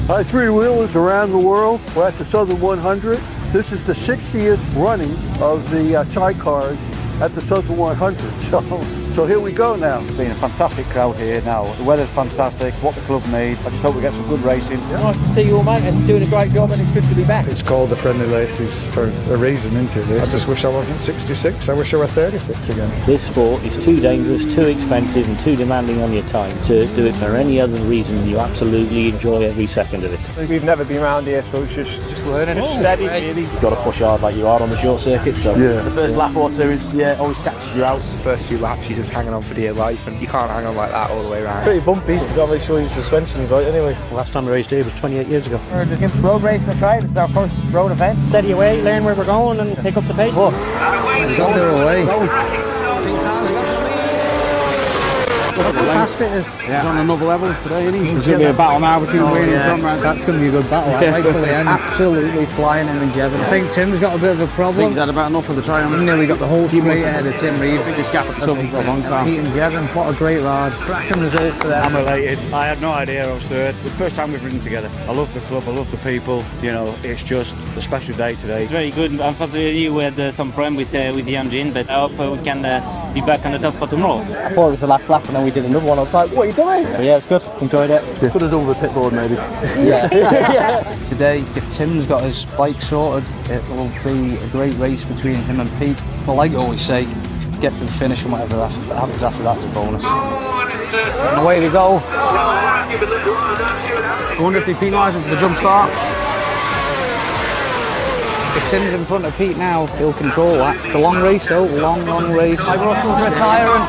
Hi, three-wheelers around the world. We're at the Southern 100. This is the 60th running of the sidecars at the Southern 100. So here we go now. It's been a fantastic crowd here now. The weather's fantastic, what the club needs. I just hope we get some good racing. Nice to see you all, mate, and doing a great job, and it's good to be back. It's called the Friendly Races for a reason, isn't it? I just wish I wasn't 66. I wish I were 36 again. This sport is too dangerous, too expensive and too demanding on your time to do it for any other reason than you absolutely enjoy every second of it. We've never been around here, so it's just learning, just steady, really. You've got to push hard like you are on the short circuit, so the first lap or two is always catches you out. The first few laps you're just hanging on for dear life, and you can't hang on like that all the way around. Pretty bumpy, you've got to make sure your suspension's right anyway. Last time I raced here was 28 years ago. We're against road racing a try. This is our first road event. Steady away, learn where we're going and pick up the pace. Go away. Look how fast it is. He's on another level today, isn't he? There's going to be a battle now between Wayne and Conrad. That's going to be a good battle, right till the end. Absolutely flying him and Jevon. I think Tim's got a bit of a problem. I think he's had about enough of the trial. He nearly got the whole straight ahead of Tim Reed. Biggest gap at the Southern for a long time. Pete and Jevon, what a great ride. Cracking result for them. I'm elated. I had no idea I was third. The first time we've ridden together. I love the club, I love the people. You know, it's just a special day today. It's very good. Unfortunately, we had some problem with the engine, but I hope we can be back on the top for tomorrow. I thought it was the last lap, and then we did another one. I was like, what are you doing? But yeah, it's good. Enjoyed it. Good as all the pit board, maybe. Today, if Tim's got his bike sorted, it will be a great race between him and Pete. But like I always say, get to the finish and whatever happens after that's a bonus. And away we go. I wonder if they penalise him for the jump start. If Tim's in front of Pete now, he'll control that. It's a long race though, long race. Mike Russell's retiring.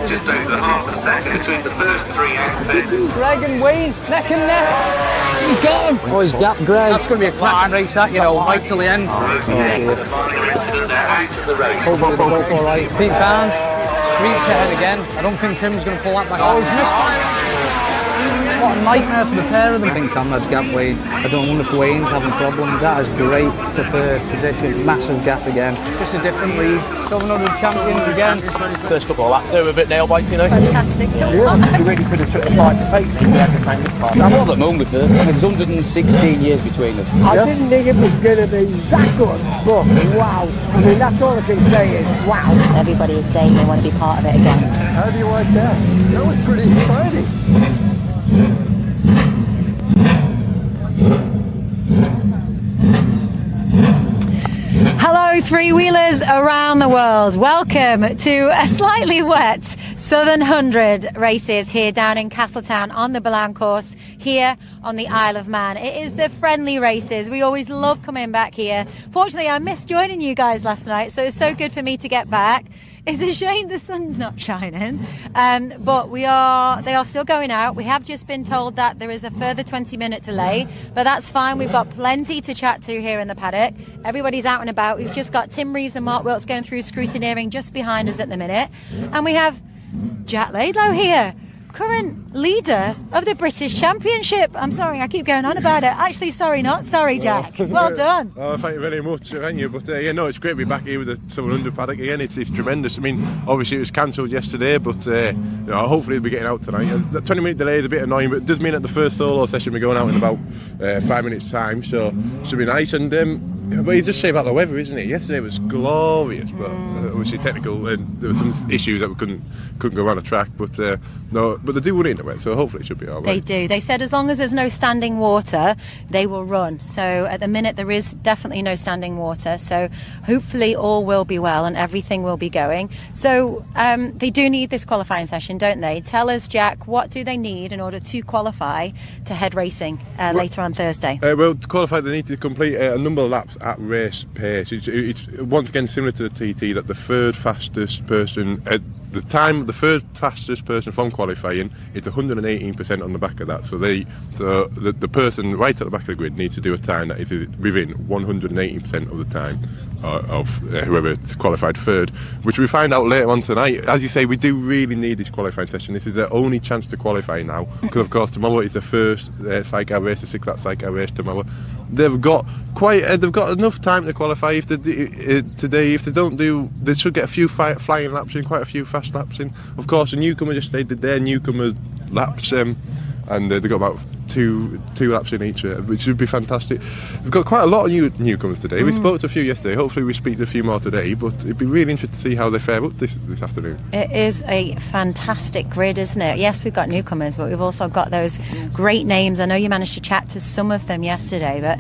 Just over half a second between the first three outfits. Greg and Wayne, neck and neck. He's got him. Oh, he's got Greg. That's going to be a cracking race, that, you know, right till the end. Hopefully they'll go all right. Pete Barnes, streets ahead again. I don't think Tim's going to pull that back. Oh, he's misfired. What a nightmare for the pair of them. I think Conrad's gap Wayne. I don't wonder if Wayne's having problems. That is great for third position. Massive gap again. Just a different lead. 700 champions again. First couple of laps, they were a bit nail biting, you know. Fantastic. You really could have took the fight to fate if we had the same this part. I'm not at the moment first. There's 116 years between them. I didn't think it was going to be that good, but wow. I mean, that's all I can say is wow. Everybody is saying they want to be part of it again. How do you like that? That was pretty exciting. Hello, three-wheelers around the world. Welcome to a slightly wet Southern 100 races here down in Castletown on the Boulogne course here on the Isle of Man. It is the friendly races. We always love coming back here. Fortunately, I missed joining you guys last night, so it's so good for me to get back. It's a shame the sun's not shining, but they are still going out. We have just been told that there is a further 20-minute delay, but that's fine. We've got plenty to chat to here in the paddock. Everybody's out and about. We've just got Tim Reeves and Mark Wilkes going through scrutineering just behind us at the minute. And we have Jack Laidlow here, current leader of the British Championship. I'm sorry, I keep going on about it. Actually, sorry, not sorry, Jack. Well done. Oh, thank you very much, thank you. But yeah, no, it's great to be back here with the 700 paddock again. It's tremendous. I mean, obviously it was cancelled yesterday, but you know, hopefully it'll be getting out tonight. The 20-minute delay is a bit annoying, but it does mean that the first solo session we're going out in about 5 minutes' time, so it should be nice. And but you just say about the weather, isn't it? Yesterday was glorious, but obviously technical, and there were some issues that we couldn't go around the track. But no, but they do run in the wet, so hopefully it should be all right. They do. They said as long as there's no standing water, they will run. So at the minute there is definitely no standing water. So hopefully all will be well and everything will be going. So they do need this qualifying session, don't they? Tell us, Jack, what do they need in order to qualify to head racing later on Thursday? Well, to qualify, they need to complete a number of laps at race pace. It's once again similar to the TT, that the third fastest person at the time, the third fastest person from qualifying, it's 118% on the back of that. So the person right at the back of the grid needs to do a time that is within 118% of the time of whoever's qualified third, which we find out later on tonight. As you say, we do really need this qualifying session. This is their only chance to qualify now, because of course tomorrow is the first Sidecar race, the 6-lap Sidecar race tomorrow. They've got enough time to qualify. If they don't do, they should get a few flying laps in, quite a few fast laps in. Of course, the newcomer just did their newcomer laps, and they've got about two laps in each, which would be fantastic. We've got quite a lot of newcomers today. We spoke to a few yesterday. Hopefully we speak to a few more today, but it'd be really interesting to see how they fare up this afternoon. It is a fantastic grid, isn't it? Yes, we've got newcomers, but we've also got those great names. I know you managed to chat to some of them yesterday, but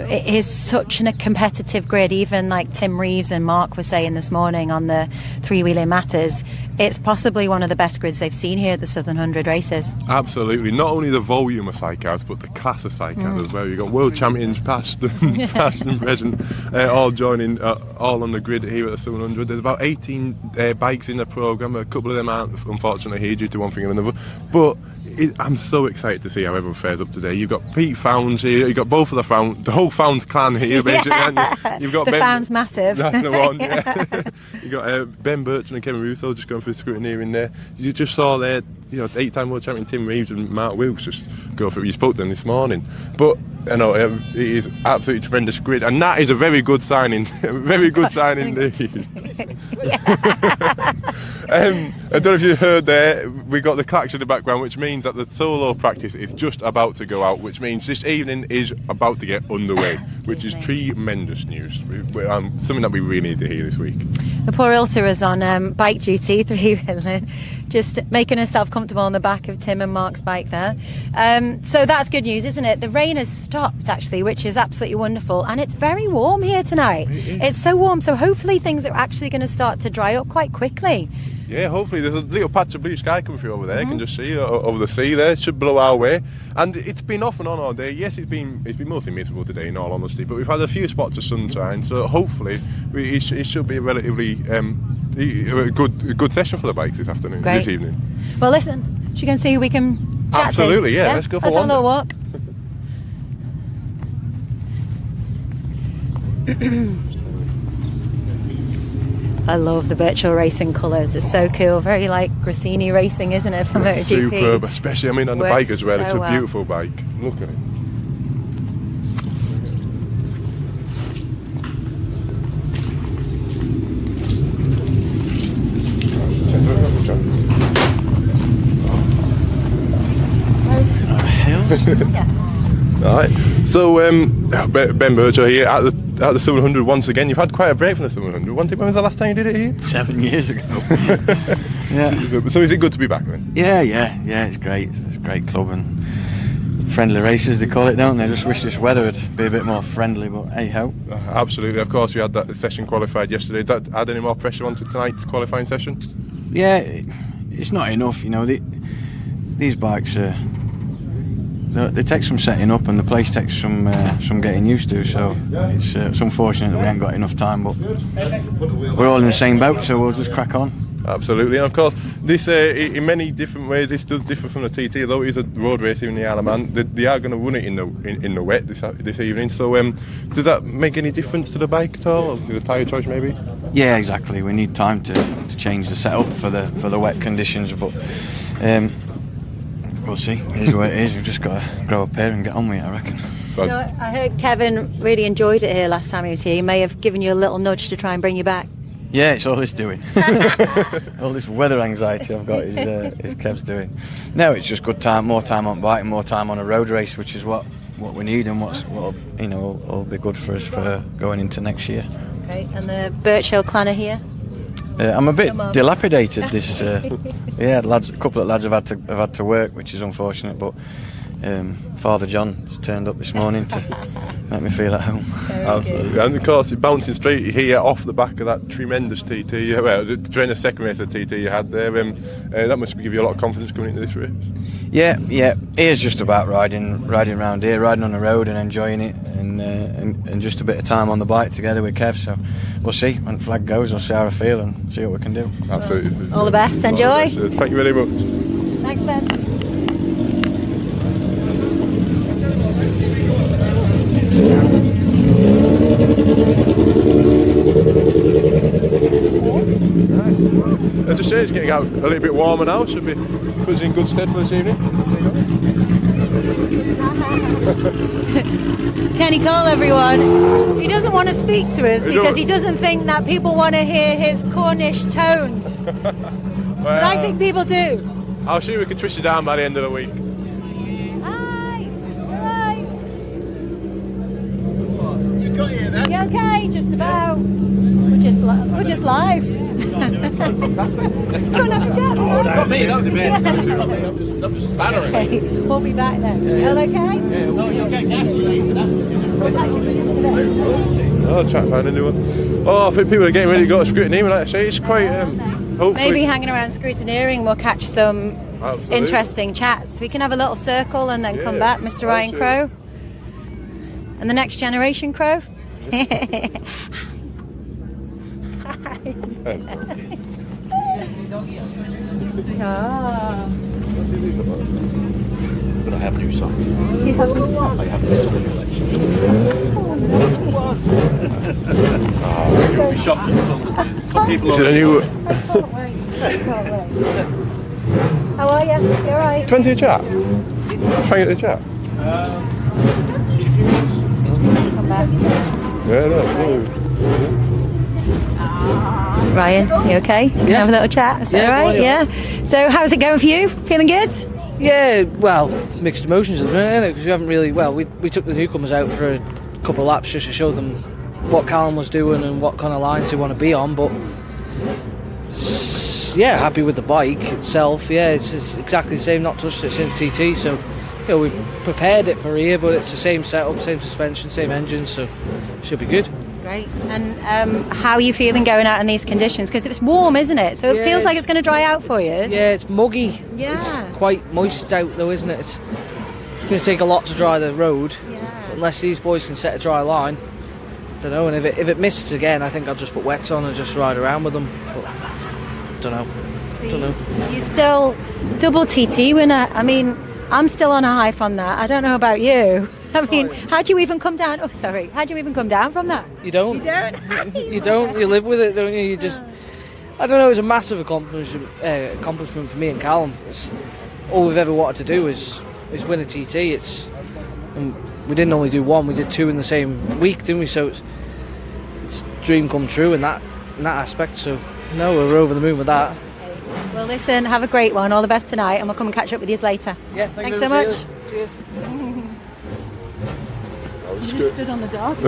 it is such a competitive grid. Even like Tim Reeves and Mark were saying this morning on the Three-Wheeling Matters, it's possibly one of the best grids they've seen here at the Southern 100 races. Absolutely. Not only the volume of sidecars, but the class of sidecars as well. You've got world champions past and present, all joining, all on the grid here at the Southern 100. There's about 18 bikes in the programme. A couple of them aren't, unfortunately, here due to one thing or another. But I'm so excited to see how everyone fares up today. You've got Pete Founds here. You've got both of the Founds, the whole Founds clan here, basically. Yeah. You've got the Founds massive. That's the one. Yeah. You've got Ben Burton and Kevin Russo just going through scrutiny in there. You just saw there, 8-time world champion Tim Reeves and Mark Wilkes just go through. You spoke to them this morning, but I know it is absolutely tremendous grid, and that is a very good signing. Very good signing indeed. I don't know if you heard there, we got the clacks in the background, which means that the solo practice is just about to go out, which means this evening is about to get underway, which is tremendous news. Something that we really need to hear this week. The poor Ilsa is on bike duty, three-wheeling, just making herself comfortable on the back of Tim and Mark's bike there. So that's good news, isn't it? The rain has stopped, actually, which is absolutely wonderful. And it's very warm here tonight. It's so warm, so hopefully things are actually going to start to dry up quite quickly. Yeah, hopefully there's a little patch of blue sky coming through over there. You can just see over the sea there. It should blow our way. And it's been off and on all day. Yes, it's been mostly miserable today, in all honesty, but we've had a few spots of sunshine, so hopefully it should be a relatively a good session for the bikes this afternoon, this evening. Well, listen, should we go and see who we can chat to? Absolutely, yeah. Let's go for one. Let's have a little walk. I love the Birchall Racing colours. It's so cool. Very like Grassini Racing, isn't it, from MotoGP? Superb, especially, on the bike as well. It's a beautiful bike. Look at it. Alright, so Ben Burchell here at the 700 once again. You've had quite a break from the 700. When was the last time you did it here? 7 years ago. Yeah. So is it good to be back then? Yeah, it's great. It's a great club and friendly races, they call it, don't they? Just wish this weather would be a bit more friendly, but hey ho. Absolutely, of course. We had that session qualified yesterday. Did that add any more pressure onto tonight's qualifying session? Yeah, it's not enough, these bikes are... They take some setting up and the place takes some getting used to, so it's unfortunate that we haven't got enough time, but we're all in the same boat, so we'll just crack on. Absolutely, and of course this in many different ways this does differ from the TT, although it is a road race here in the Isle of Man. They are going to run it in the wet this evening, so does that make any difference to the bike at all, or to the tyre choice maybe? Yeah, exactly, we need time to change the setup for the wet conditions, but we'll see. It is what it is. We've just got to grow up here and get on with it, I reckon. So I heard Kevin really enjoyed it here last time he was here. He may have given you a little nudge to try and bring you back. Yeah, it's all it's doing. All this weather anxiety I've got is Kev's doing. No, it's just good time, more time on bike and more time on a road race, which is what we need and what will be good for us for going into next year. Okay, and the Birchall clan are here. I'm a bit dilapidated this. Yeah, a couple of lads have had to work, which is unfortunate, but Father John has turned up this morning to make me feel at home. Absolutely, and of course it's bouncing straight here off the back of that tremendous TT. Well, during the second race of TT you had there, that must give you a lot of confidence coming into this race. Yeah, it's just about riding around here, riding on the road and enjoying it, and just a bit of time on the bike together with Kev. So we'll see when the flag goes. We'll see how I feel and see what we can do. Absolutely. All the best. Enjoy. Thank you very much. Thanks, Ben. As I say, it's getting out a little bit warmer now. Should be put us in good stead for this evening. Kenny Cole, everyone. He doesn't want to speak to us because he doesn't think that people want to hear his Cornish tones. But I think people do. I'll see if we can twist it down by the end of the week. Hi. You okay? Just about. We're just live. Go and have a chat. Not me, not me. I'm just spattering. Okay, we'll be back then. You all okay? I'll try to find a new one. Oh, I think people are getting ready to go to scrutiny, but like I say, it's quite. Hopefully. Maybe hanging around scrutineering, we'll catch some Absolutely. interesting chats. We can have a little circle and then come back, Mr. Ryan Crow. And the next generation Crow. But I have new songs. I have new Is it a new? How are you? You alright? 20 to chat. Trying to chat. Come back. Yeah, no. Ryan, you okay? Can have a little chat? Is that alright? Yeah. So, how's it going for you? Feeling good? Yeah, well, mixed emotions at the minute, innit? Because we haven't really. Well, we took the newcomers out for a couple of laps just to show them what Callum was doing and what kind of lines they want to be on. But yeah, happy with the bike itself. Yeah, it's exactly the same. Not touched it since TT, so you know we've prepared it for here, but it's the same setup, same suspension, same engine, so should be good. Great. And how are you feeling going out in these conditions? Because it's warm, isn't it? So it feels like it's going to dry out for you. Yeah, it's muggy. Yeah. It's quite moist out though, isn't it? It's going to take a lot to dry the road. Yeah. Unless these boys can set a dry line. Don't know. And if it misses again, I think I'll just put wets on and just ride around with them. But don't know. Don't know. You're still double TT winner. I mean, I'm still on a high from that. I don't know about you. I mean, how do you even come down? Oh, sorry. How do you even come down from that? You don't. You don't? You don't. You live with it, don't you? You just. I don't know. It's a massive accomplishment for me and Callum. It's all we've ever wanted to do is win a TT. And we didn't only do one. We did two in the same week, didn't we? So it's a dream come true in that aspect. So no, we're over the moon with that. Well, listen. Have a great one. All the best tonight, and we'll come and catch up with you later. Yeah. Thanks so much. Cheers. You just stood on the dock.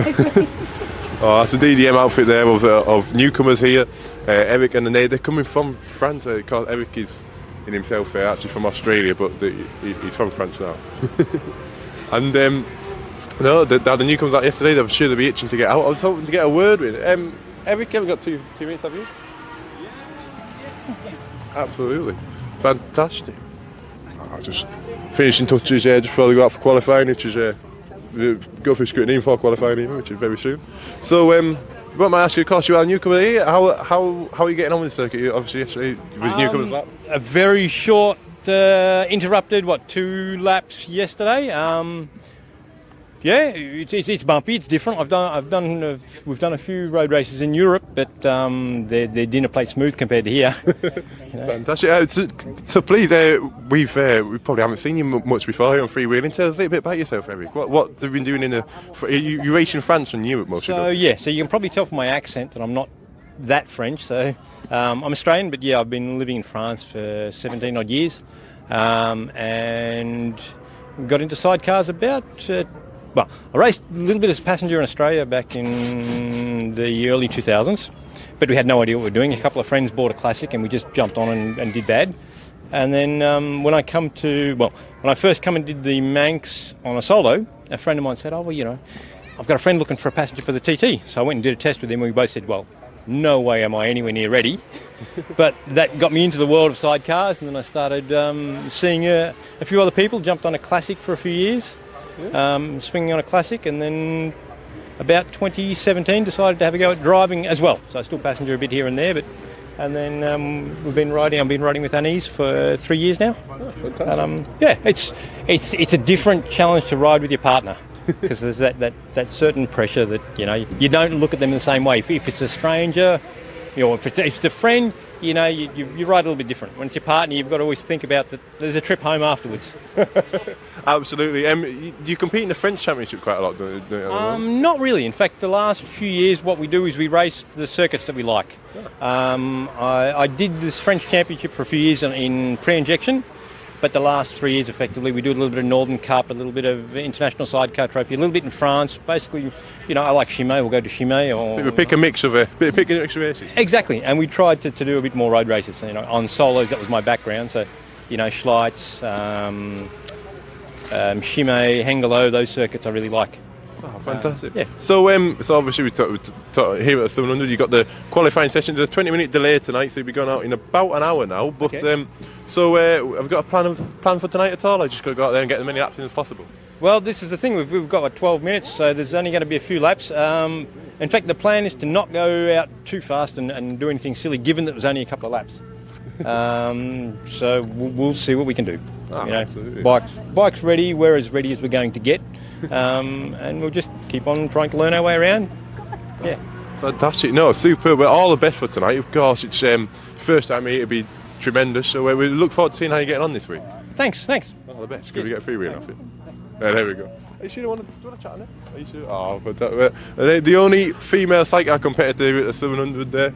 Oh, that's the DDM outfit there of newcomers here. Eric and Nate, they're coming from France. Eric is in himself actually from Australia, but he's from France now. And no, the newcomers out yesterday. I'm sure they'll be itching to get out. I was hoping to get a word with Eric. You haven't got 2 minutes, have you? Absolutely, fantastic. Just finishing touches just before we go out for qualifying, which is go through scrutiny before qualifying even, which is very soon. So what might I ask you, of course you are a newcomer here, how are you getting on with the circuit? Obviously yesterday was newcomer's lap. A very short interrupted 2 laps yesterday. Yeah, it's bumpy. It's different. we've done a few road races in Europe, but they're dinner plate smooth compared to here. Fantastic. So please, we probably haven't seen you much before here on freewheeling. Tell us a little bit about yourself, Eric. What have you been doing you race in France and Europe mostly? So yeah, so you can probably tell from my accent that I'm not that French. So I'm Australian, but yeah, I've been living in France for 17 odd years, and got into sidecars about. Well, I raced a little bit as a passenger in Australia back in the early 2000s, but we had no idea what we were doing. A couple of friends bought a classic and we just jumped on and did bad. And then when I first come and did the Manx on a solo, a friend of mine said, I've got a friend looking for a passenger for the TT. So I went and did a test with him and we both said, well, no way am I anywhere near ready. But that got me into the world of sidecars, and then I started seeing a few other people, jumped on a classic for a few years. Swinging on a classic, and then about 2017 decided to have a go at driving as well. So I still passenger a bit here and there, and then I've been riding with Anise for 3 years now. Oh, and it's a different challenge to ride with your partner, because there's that certain pressure that you don't look at them the same way. If it's a stranger, if it's a friend, you ride a little bit different. When it's your partner, you've got to always think about that there's a trip home afterwards. Absolutely. You compete in the French Championship quite a lot, don't you? Not really. In fact, the last few years, what we do is we race the circuits that we like. I did this French Championship for a few years in pre-injection, But the last 3 years, effectively, we do a little bit of Northern Cup, a little bit of International Sidecar Trophy, a little bit in France. Basically, I like Chimay. We'll go to Chimay. Or Pick a mix of races. Exactly, and we tried to do a bit more road races. On solos, that was my background. So, Schleitz, Chimay, Hengelo, those circuits I really like. Oh, fantastic. Yeah. So obviously we talk here at 700. You got the qualifying session. There's a 20-minute delay tonight, so you'll be going out in about an hour now. But Okay. have we got a plan for tonight at all? I just got to go out there and get as many laps in as possible. Well, this is the thing. We've got 12 minutes, so there's only going to be a few laps. In fact, the plan is to not go out too fast and do anything silly, given that it was only a couple of laps. So we'll see what we can do. Absolutely. Bike's ready. We're as ready as we're going to get, and we'll just keep on trying to learn our way around. Yeah. Fantastic. No, superb. Well, all the best for tonight. Of course, it's first time here. It'll be tremendous. So we look forward to seeing how you're getting on this week. Thanks. All the best. Can we get a free wheel off it? There we go. Are you sure you want to chat on it? Are you sure? Oh, fantastic. The only female sidecar competitor at the 700 there.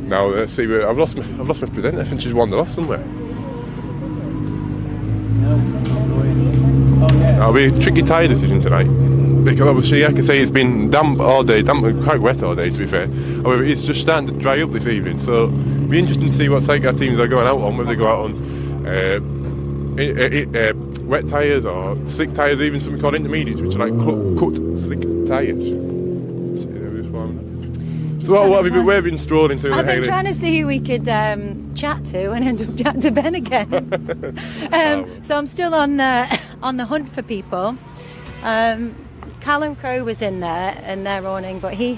Now let's see. I've lost my presenter. I think she's wandered off somewhere. It'll be a tricky tyre decision tonight. Because obviously I can say it's been damp all day, quite wet all day to be fair. However, it's just starting to dry up this evening, so it'll be interesting to see what sidecar teams are going out on, whether they go out on wet tyres or slick tyres, even something called intermediates, which are like cut slick tyres. So where have you been strolling to? I've been trying to see who we could chat to and end up chatting to Ben again. So I'm still on the hunt for people. Callum Crowe was in there and their awning, but he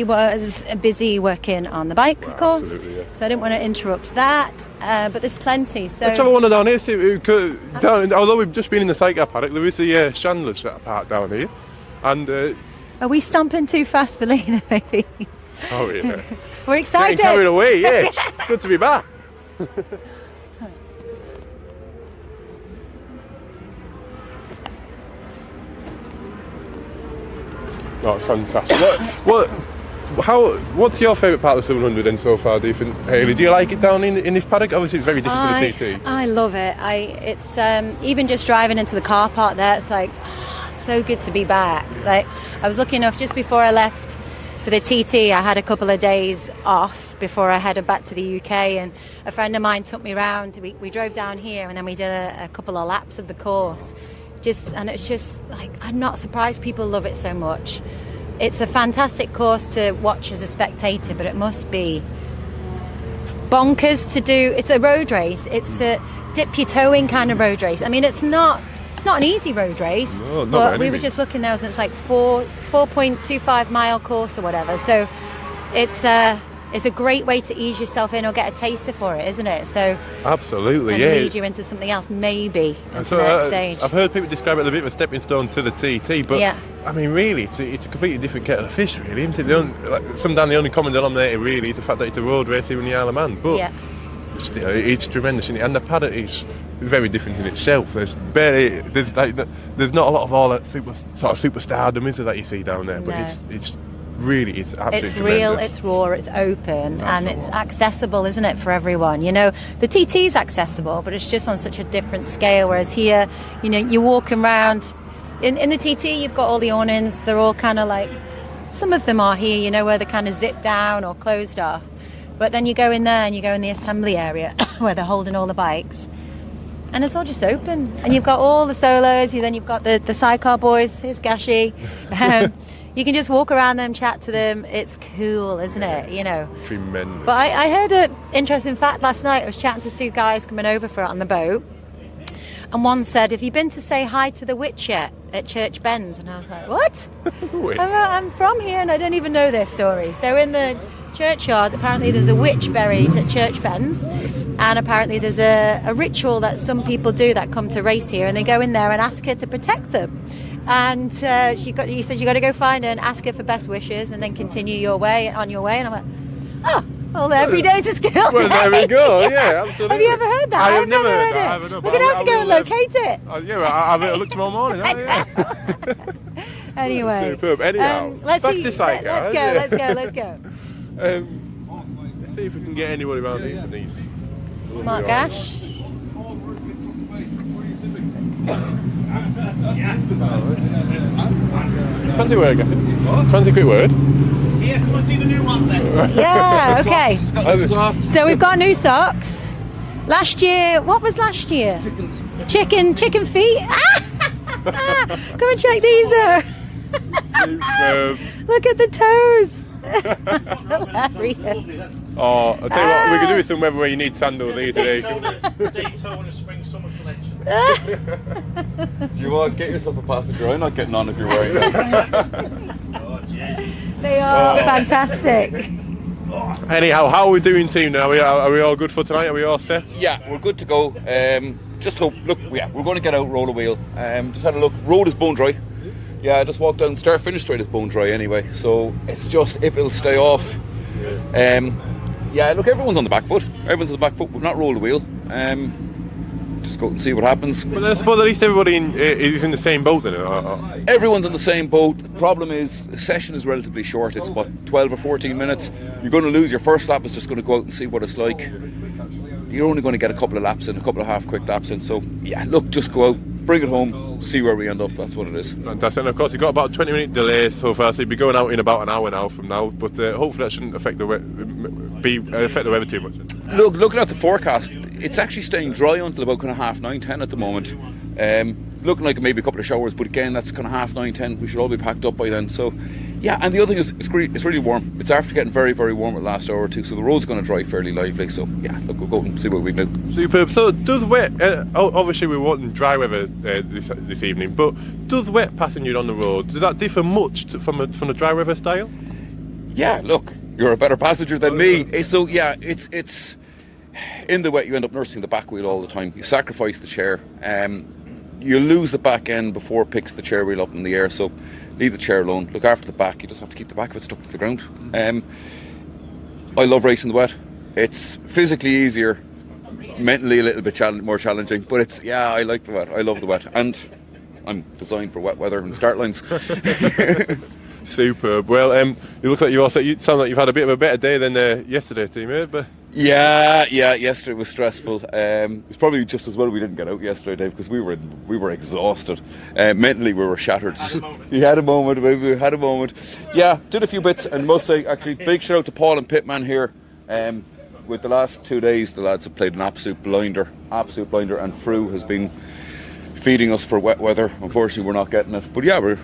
was busy working on the bike, of course. Yeah. So I didn't want to interrupt that. But there's plenty. So let's have a wander down here. See who could, although we've just been in the Sidecar paddock, there is the Chandler's park down here, and. Are we stomping too fast for Lena, maybe? Oh, yeah. We're excited. Getting carried away, yeah. It's good to be back. Oh, it's fantastic. What's your favourite part of the 700 then so far, do you think, Hayley? Do you like it down in this paddock? Obviously, it's very different to the TT. I love it. It's even just driving into the car park there, it's like... so good to be back. Like, I was lucky enough just before I left for the TT, I had a couple of days off before I headed back to the UK, and a friend of mine took me round. We drove down here and then we did a couple of laps of the course. And it's just like, I'm not surprised people love it so much. It's a fantastic course to watch as a spectator, but it must be bonkers to do. It's a road race. It's a dip your toe in kind of road race. I mean, it's not an easy road race, but we were just looking there, and it's like 4.25 mile course or whatever. So it's a great way to ease yourself in or get a taster for it, isn't it? So absolutely, and yeah. lead you into something else, maybe into the next stage. I've heard people describe it as a bit of a stepping stone to the TT, but yeah. I mean, really, it's a completely different kettle of fish, really, isn't it? The only common denominator really is the fact that it's a road race here in the Isle of Man, but. Yeah. Still, it's tremendous, and the paddock is very different in itself. There's not a lot of all that superstardom, is there, that you see down there? But it's absolutely it's real, it's raw, it's open, and it's accessible, isn't it, for everyone? The TT's accessible, but it's just on such a different scale. Whereas here, you're walking around in the TT, you've got all the awnings. They're all kind of like, some of them are here, where they're kind of zipped down or closed off. But then you go in there and you go in the assembly area where they're holding all the bikes. And it's all just open. And you've got all the solos, then you've got the sidecar boys. Here's Gashi. You can just walk around them, chat to them. It's cool, isn't it? Tremendous. But I heard an interesting fact last night. I was chatting to two guys coming over for it on the boat. And one said, have you been to say hi to the witch yet at Church Bends? And I was like, what? I'm from here and I don't even know their story. So in the churchyard, apparently there's a witch buried at Church Bends, and apparently there's a ritual that some people do that come to race here, and they go in there and ask her to protect them. And you said you got to go find her and ask her for best wishes, and then continue on your way. And I'm like, oh, well, every day's a skill. Well, there we go. Yeah, absolutely. Have you ever heard that? I have never heard that. We're going to have to go and locate it. I'll have a look tomorrow morning. Anyway, superb. Anyhow, let's back to Sidecar. Let's go. see if we can get anybody around here for these. Mark Gash. Fancy word, fancy quick word. Here, come and see the new ones then. Yeah, okay. So we've got new socks. Last year, what was last year? Chicken feet. Come and check these out. Look at the toes. That's hilarious. Oh, I'll tell you what, we can do with some weather where you need sandals here today. Daytona Spring Summer Collection. Do you want to get yourself a passenger? I'm not getting on if you're wearing that. They are fantastic. Anyhow, how are we doing, team now? Are we all good for tonight? Are we all set? Yeah, we're good to go. Just hope, look, yeah, we're going to get out, roll a wheel. Just had a look, road is bone dry. Yeah, I just walked down, start finish straight is bone dry anyway. So it's just, if it'll stay off. Yeah, look, everyone's on the back foot. Everyone's on the back foot. We've not rolled a wheel. Just go and see what happens. But I suppose at least everybody is in the same boat then. Everyone's in the same boat. The problem is the session is relatively short. It's what, 12 or 14 minutes. You're going to lose your first lap. Is just going to go out and see what it's like. You're only going to get a couple of laps in, a couple of half quick laps in. So yeah, look, just go out, bring it home, see where we end up. That's what it is. Fantastic. And of course, you've got about a 20-minute delay so far, so you'll be going out in about an hour now from now. But hopefully that shouldn't affect the weather too much. Look, looking at the forecast, it's actually staying dry until about kind of 9:30, 10 at the moment. It's looking like maybe a couple of showers, but again, that's kind of 9:30, 10. We should all be packed up by then. So, yeah, and the other thing is, it's really warm. It's after getting very, very warm the last hour or two, so the road's going to dry fairly lively. So, yeah, look, we'll go and see what we do. Superb. So, does wet? Obviously, we want dry weather this evening, but does wet passenger on the road? Does that differ much from the dry weather style? Yeah, look, you're a better passenger than me. So, yeah, it's in the wet. You end up nursing the back wheel all the time. You sacrifice the chair. You lose the back end before it picks the chair wheel up in the air, so leave the chair alone. Look after the back. You just have to keep the back of it stuck to the ground. I love racing the wet. It's physically easier, mentally a little bit more challenging, but it's, yeah, I like the wet. I love the wet, and I'm designed for wet weather and start lines. Superb. Well, you look like you sound like you've had a bit of a better day than yesterday, teammate. But yeah. Yesterday was stressful. It's probably just as well we didn't get out yesterday, Dave, because we were exhausted. Mentally, we were shattered. We had a moment. Yeah, did a few bits, and must say, actually, big shout out to Paul and Pitman here. With the last 2 days, the lads have played an absolute blinder, and Frew has been feeding us for wet weather. Unfortunately, we're not getting it, but yeah, we're.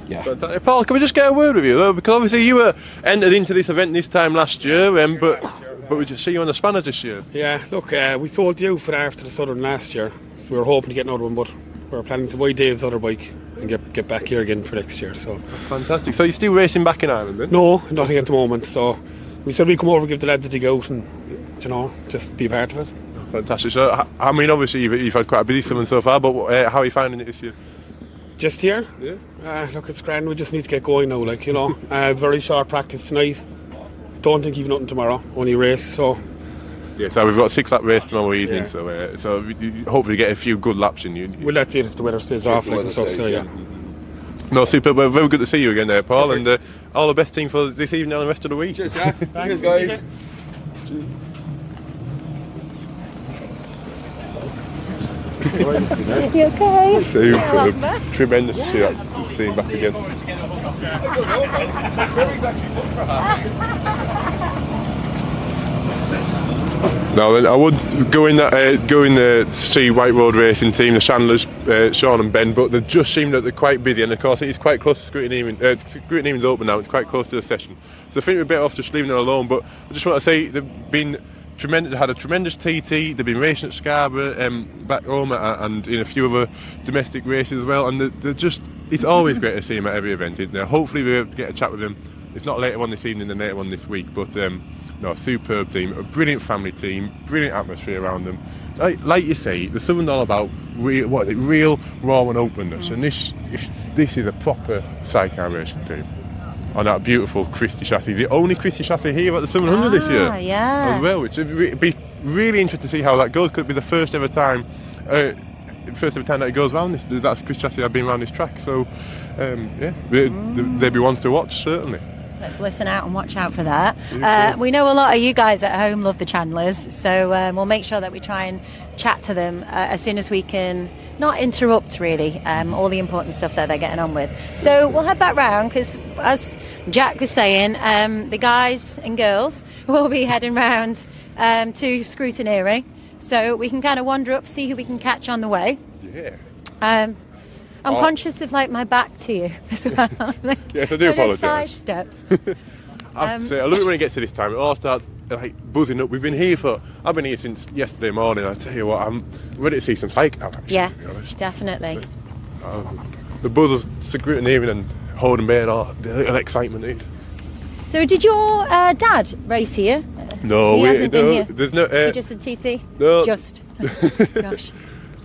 Yeah. Paul, can we just get a word with you though? Because obviously you were entered into this event this time last year, but we just see you on the spanners this year. Yeah, look, we sold you for after the Southern last year, so we were hoping to get another one, but we were planning to buy Dave's other bike and get back here again for next year. So fantastic. So you're still racing back in Ireland then? No, nothing at the moment. So we said we'd come over, give the lads a dig out, and just be a part of it. Fantastic. So I mean, obviously you've had quite a busy summer so far, but how are you finding it this year? Just here? Yeah. Look, it's grand. We just need to get going now, very short practice tonight. Don't think you've nothing tomorrow, only race, so. Yeah, so we've got a 6-lap race tomorrow evening, yeah. so you hopefully get a few good laps in you. Well, that's it, if the weather stays off and stuff, so yeah. No, super. Well, very good to see you again there, Paul, and all the best team for this evening and the rest of the week. Cheers, Jack. Cheers, guys. You okay? Super. Tremendous to see that team back again. Now then, I would go in to see White Road Racing team, the Chandlers, Sean and Ben, but they just seem that they're quite busy, and of course it's quite close to Scrutiny Evening's open now. It's quite close to the session, so I think we're better off just leaving them alone. But I just want to say they've been tremendous. Had a tremendous TT. They've been racing at Scarborough, back home, and in a few other domestic races as well. And they're just, it's always great to see them at every event, isn't it? Hopefully we'll be able to get a chat with them. If not later on this evening, then later on this week. But no, superb team, a brilliant family team, brilliant atmosphere around them. Like you say, there's something all about real raw and openness. And this is a proper Sidecar racing team. On that beautiful Christie chassis, the only Christie chassis here at the 700 this year, as well. Which would be really interesting to see how that goes. Could be the first ever time that it goes round this. That's Christie chassis I've been around this track. So yeah, they'd be ones to watch certainly. Let's listen out and watch out for that. We know a lot of you guys at home love the Chandlers, so we'll make sure that we try and chat to them as soon as we can, not interrupt really all the important stuff that they're getting on with. So we'll head back round because, as Jack was saying, the guys and girls will be heading round to scrutineering, so we can kind of wander up, see who we can catch on the way. Yeah. I'm conscious of like my back to you as well. Yes, I do apologise. Sidestep. I have to say, I love it when it gets to this time. It all starts like buzzing up. I've been here since yesterday morning. I tell you what, I'm ready to see some Sidecar action. Yeah, to be honest. definitely. The buzz of scrutineering and holding bay and all the little excitement. So, did your dad race here? No, he hasn't been here. There's no. He just did TT. No. Just. Gosh.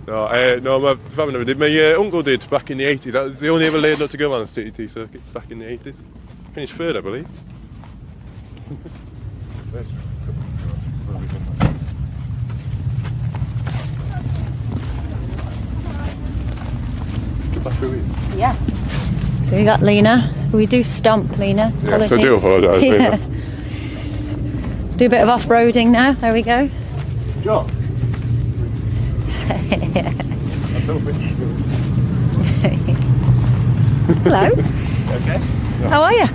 No, my family never did. My uncle did back in the 80s. That was the only ever lady not to go on the TT circuit back in the 80s. Finished third, I believe. Yeah. So we got Lena. We do stomp, Lena. Yes, I do apologise, Lena. Do a bit of off-roading now. There we go. John. Hello. Okay. How are you?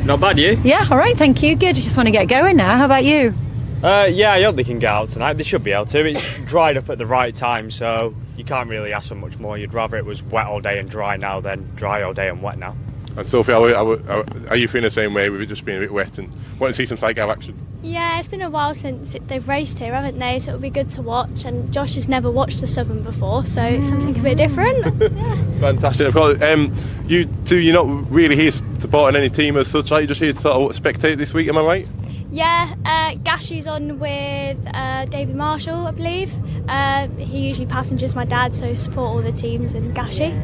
Not bad, you? Yeah, all right, thank you. Good. Just want to get going now. How about you? Yeah, I hope they can get out tonight. They should be able to. It's dried up at the right time, so you can't really ask for much more. You'd rather it was wet all day and dry now than dry all day and wet now. And Sophie, are you feeling the same way with it just being a bit wet and want to see some Sidecar action? Yeah, it's been a while since they've raced here, haven't they? So it'll be good to watch. And Josh has never watched the Southern before, so it's something a bit different. Yeah. Fantastic. Of course, you two, you're not really here supporting any team as such. Are you just here to sort of spectate this week? Am I right? Yeah, Gashy's on with Davy Marshall, I believe. He usually passengers my dad, so support all the teams and Gashy.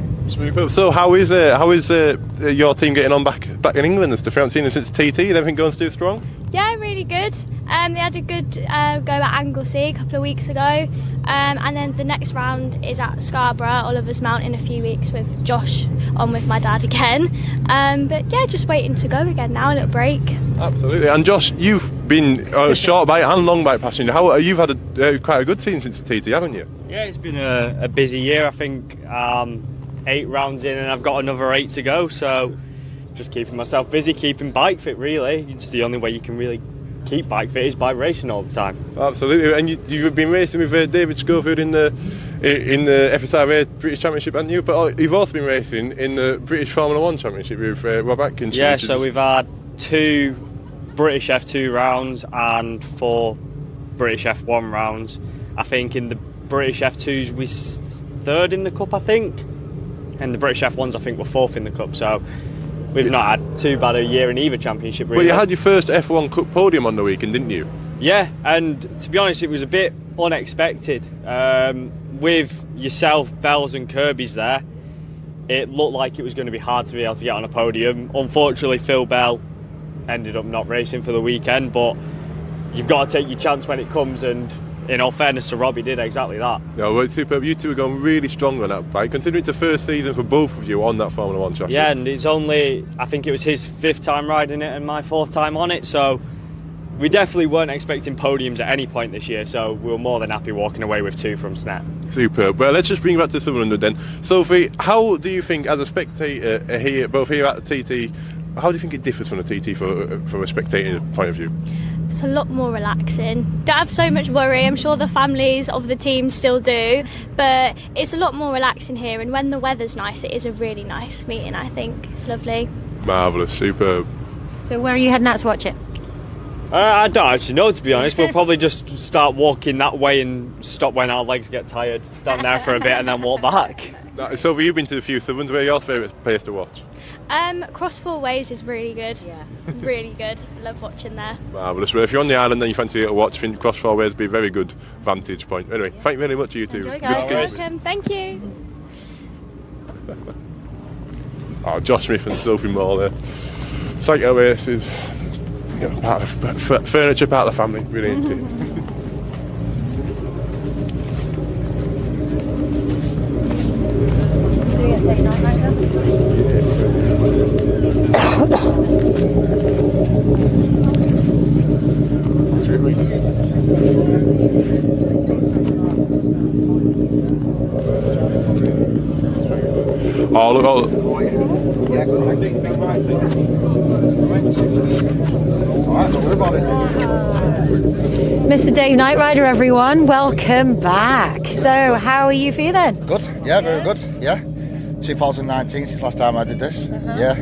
So how is your team getting on back in England and stuff? You haven't seen them since TT. Everything going still strong? Yeah, really good. They had a good go at Anglesey a couple of weeks ago, and then the next round is at Scarborough, Oliver's Mount, in a few weeks with Josh on with my dad again. But yeah, just waiting to go again now, a little break. Absolutely. And Josh, you've been short bike and long bike passenger. You've had quite a good season since the TT, haven't you? Yeah, it's been a busy year. I think 8 rounds in and I've got another 8 to go, so just keeping myself busy, keeping bike fit really. It's the only way you can really keep bike fit is by racing all the time. Absolutely. And you've been racing with David Schofield in the FSRA British Championship, haven't you? But you've also been racing in the British Formula 1 Championship with Rob Atkins. Yeah, so we've had 2 British F2 rounds and 4 British F1 rounds. I think in the British F2s we 3rd in the Cup, I think, and the British F1s I think were 4th in the Cup, so we've not had too bad a year in either championship really. But you had your first F1 Cup podium on the weekend, didn't you? Yeah, and to be honest it was a bit unexpected. With yourself, Bells and Kirby's there, it looked like it was going to be hard to be able to get on a podium. Unfortunately Phil Bell ended up not racing for the weekend, but you've got to take your chance when it comes, and in all fairness to Rob, he did exactly that. Yeah, well, it's superb. You two are going really strong on that bike, considering it's the first season for both of you on that Formula 1 chassis. Yeah, and it's only, I think it was his 5th time riding it and my 4th time on it, so we definitely weren't expecting podiums at any point this year, so we were more than happy walking away with 2 from Snap. Superb. Well, let's just bring you back to Sutherland then. Sophie, how do you think, as a spectator here, both here at the TT, how do you think it differs from the TT from a spectator point of view? It's a lot more relaxing. Don't have so much worry. I'm sure the families of the team still do, but it's a lot more relaxing here, and when the weather's nice, it is a really nice meeting, I think. It's lovely. Marvellous, superb. So where are you heading out to watch it? I don't actually know, to be honest. We'll probably just start walking that way and stop when our legs get tired, stand there for a bit and then walk back. So have you been to a few Southerns? Where's your favourite place to watch? Cross Four Ways is really good. Yeah. Really good. Love watching there. Marvellous. Well, if you're on the island and you fancy a watch, I think Cross Four Ways would be a very good vantage point. Anyway, thank you very much, you two. Enjoy, guys. You're welcome. Thank you. Oh, Josh Smith and Sophie Moore there. Sidecar races. You know, part of furniture, part of the family. Really into it. Do you get taken off like that? Oh, look, oh. Mr. Dave Night Rider, everyone, welcome back. So, how are you feeling? Good, yeah, very good, yeah. 2019 since last time I did this, yeah.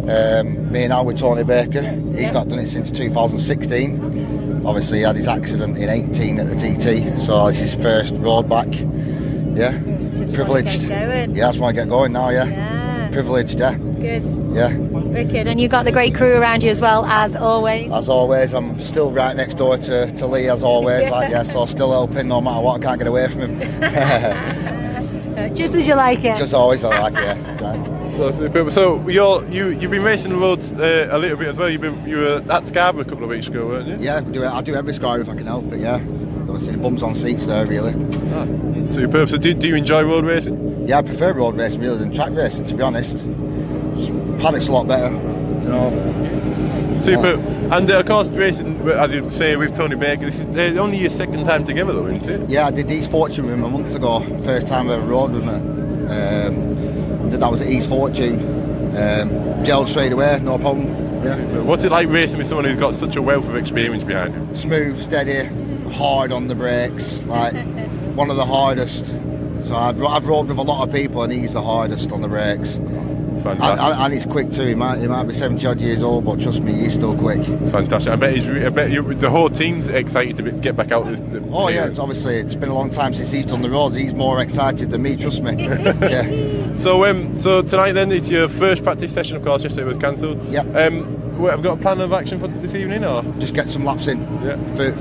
Me and now with Tony Baker, he's not done it since 2016. Obviously, he had his accident in 18 at the TT, so it's his first road back. Yeah, Just privileged. Yeah, I just want to get going now, yeah. Privileged, yeah. Good. Yeah. Wicked. And you've got the great crew around you as well, as always. As always, I'm still right next door to Lee, as always, so still helping no matter what, I can't get away from him. Just as you like it. Just always I like it, yeah. Right. So you've been racing the roads a little bit as well. You were at Scarborough a couple of weeks ago, weren't you? Yeah, I do every Scarborough if I can help it. Yeah, obviously the bums on seats there really. Superb. So do you enjoy road racing? Yeah, I prefer road racing really than track racing, to be honest. Paddock's a lot better, you know. Superb. And of course, racing, as you say, with Tony Baker, this is only your second time together, though, isn't it? Yeah, I did East Fortune with him a month ago. First time I ever rode with him. That was at East Fortune. Gelled straight away, no problem. Yeah. What's it like racing with someone who's got such a wealth of experience behind him? Smooth, steady, hard on the brakes, like one of the hardest. So I've rode with a lot of people, and he's the hardest on the brakes. And he's quick too. He might be 70 odd years old, but trust me, he's still quick. Fantastic. I bet the whole team's excited to get back out. Oh yeah, it's been a long time since he's done the roads. He's more excited than me, trust me. Yeah. So tonight then it's your first practice session. Of course, yesterday was cancelled. Yeah. Have got a plan of action for this evening, or just get some laps in? Yeah.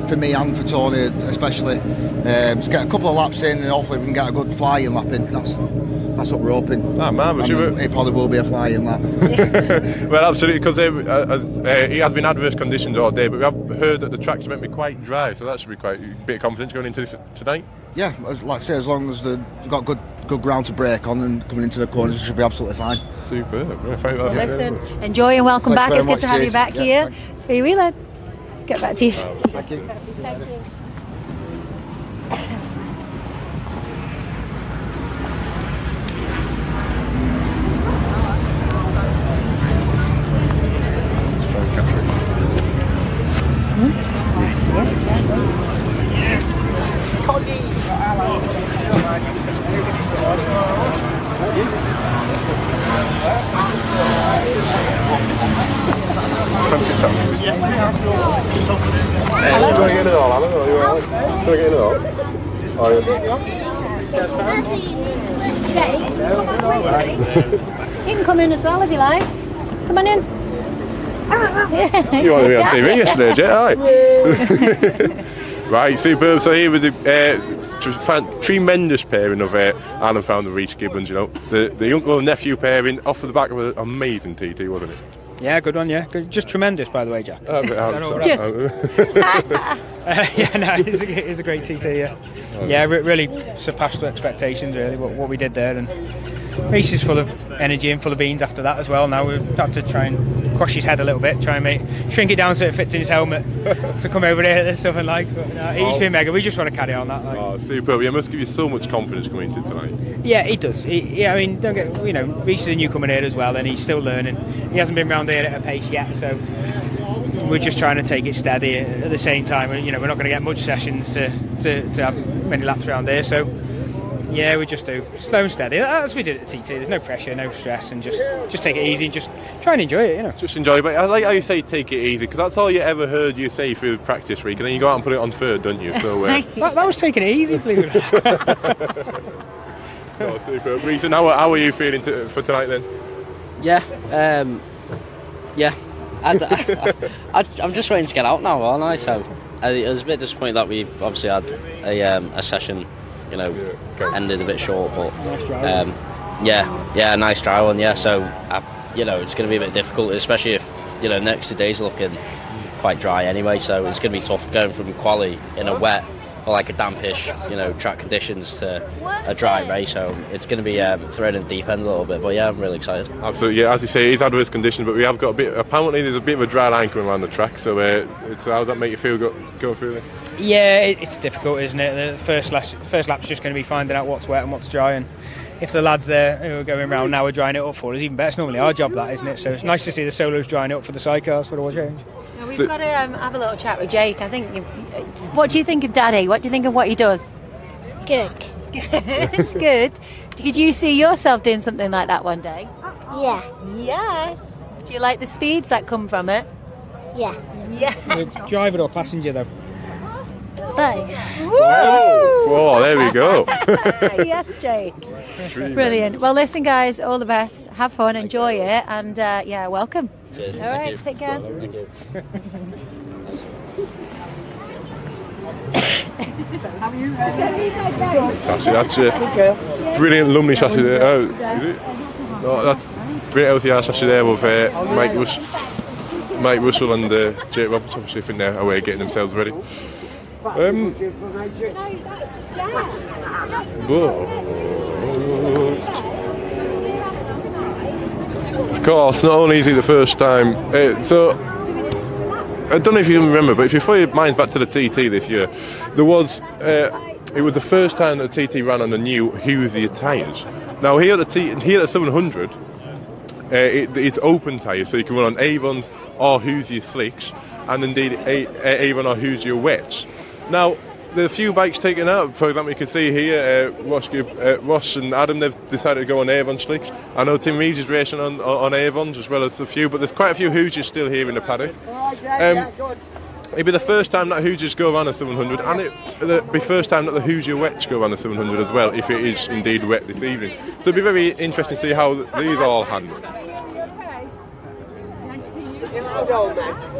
For me and for Tony especially. Just get a couple of laps in, and hopefully we can get a good flying lap in. That's what we're hoping. Ah, marvellous. It probably will be a flying lap. Well, absolutely, because it has been adverse conditions all day, but we have heard that the track's meant to be quite dry, so that should be quite a bit of confidence going into this tonight. Yeah, like I say, as long as they've got good ground to brake on and coming into the corners, it should be absolutely fine. Superb. Well, listen, enjoy and welcome back. It's good to have you back here. Freewheeler. Get back to you. Thank you. Thank you. You can come in as well if you like. Come on in. You wanted to be on TV yesterday, Jet? Aye. Right, superb. So here with the tremendous pairing of Alan Found and Rhys Gibbons, you know, the uncle and nephew pairing off the back of an amazing TT, wasn't it? Yeah, good one, yeah. Just tremendous, by the way, Jack. It's a great TT, yeah. Yeah, really surpassed expectations, really, what we did there. And Rhys is full of energy and full of beans after that as well. Now we've had to try and crush his head a little bit, try and shrink it down so it fits in his helmet to come over there and stuff and like. But he's been mega. We just want to carry on that. Like. Oh, superb. Yeah, must give you so much confidence coming into tonight. Yeah, he does. I mean, don't get, Rhys is a newcomer here as well, and he's still learning. He hasn't been round here at a pace yet, so we're just trying to take it steady at the same time. We're not going to get much sessions to have many laps around here, so yeah, we just do slow and steady as we did at the TT. There's no pressure, no stress, and just take it easy and just try and enjoy it, Just enjoy it. But I like how you say take it easy, because that's all you ever heard you say through practice week, and then you go out and put it on third, don't you? So that was taking it easy, believe it or not. Oh, super. Rhys, how are you feeling for tonight then? Yeah, I'm just waiting to get out now, aren't I? So I was a bit disappointed that we've obviously had a session, ended a bit short, but nice dry one, yeah. So it's going to be a bit difficult, especially if next 2 days are looking quite dry anyway. So it's going to be tough going from quali in a wet or like a dampish, track conditions to a dry race. So it's going to be thrown in the deep end a little bit. But yeah, I'm really excited. Absolutely, yeah. As you say, it's adverse conditions, but we have got a bit. Apparently, there's a bit of a dry line coming around the track. So, how does that make you feel going through there? Yeah, it's difficult, isn't it? The first lap's just going to be finding out what's wet and what's dry, and if the lads there who are going around now are drying it up for us, even better. It's normally our job, that, isn't it? So it's nice to see the solos drying it up for the sidecars for all change. Now we've got to have a little chat with Jake. I think. What do you think of Daddy? What do you think of what he does? Good. It's good. Could you see yourself doing something like that one day? Yeah. Yes. Do you like the speeds that come from it? Yeah. Yeah. Driver or passenger though? Both. Oh, there we go. Yes, Jake. Brilliant. Well, listen, guys, all the best. Have fun, enjoy it, and welcome. Cheers. All right, take care. Thank you. That's a brilliant Lumley chassis there. That's brilliant LCR chassis there with Mike Russell and Jake Roberts, obviously, I think they're away getting themselves ready. Of course, not only is it the first time, so I don't know if you remember, but if you throw your mind back to the TT this year, it was the first time that the TT ran on the new Hoosier tyres. Now here at the 700, it's open tyres, so you can run on Avons or Hoosier slicks, and indeed Avon or Hoosier wets. Now, there are a few bikes taken out. For example, you can see here Ross and Adam, they've decided to go on Avon slicks. I know Tim Rees is racing on Avons as well as a few, but there's quite a few Hoosiers still here in the paddock. It'll be the first time that Hoosiers go around the 700, and it'll be the first time that the Hoosier wets go around the 700 as well, if it is indeed wet this evening. So it'll be very interesting to see how these are all handled.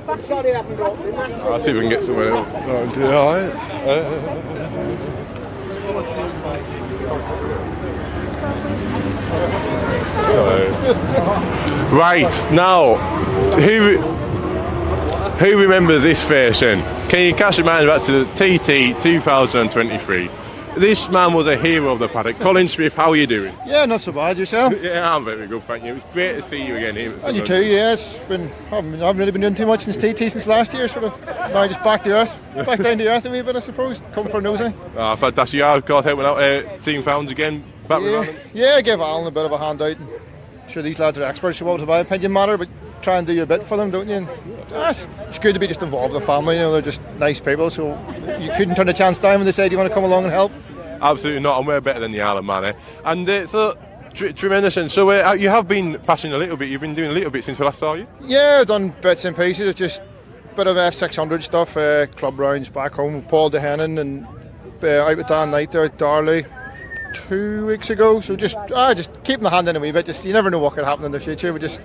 I'll see if we can get somewhere else. Right, now, who remembers this face then? Can you cast your mind back to the TT 2023? This man was a hero of the paddock. Colin Smith, how are you doing? Yeah, not so bad. Yourself? Yeah, I'm very good, thank you. It's great to see you again here. And you too, yeah. I haven't really been doing too much since TT since last year, sort of. Now just back to earth. Back down to earth a wee bit, I suppose. Come for a nosy. Oh, fantastic. Yeah, of course, helping out Team Founds again. Back with I give Alan a bit of a handout. I'm sure these lads are experts, so what does my opinion matter, but try and do your bit for them, don't you? And, it's good to be just involved in the family, they're just nice people, so you couldn't turn a chance down when they said you want to come along and help. Absolutely not, and we're better than the Isle of Man, eh? And so, tremendous. And so you have been passing a little bit, you've been doing a little bit since we last saw you? Yeah, I've done bits and pieces. It's just a bit of F600 stuff, club rounds back home with Paul Dehennon, and out with Dan Knight there at Darley 2 weeks ago. So just keeping the hand in a wee bit. Just, you never know what could happen in the future. We just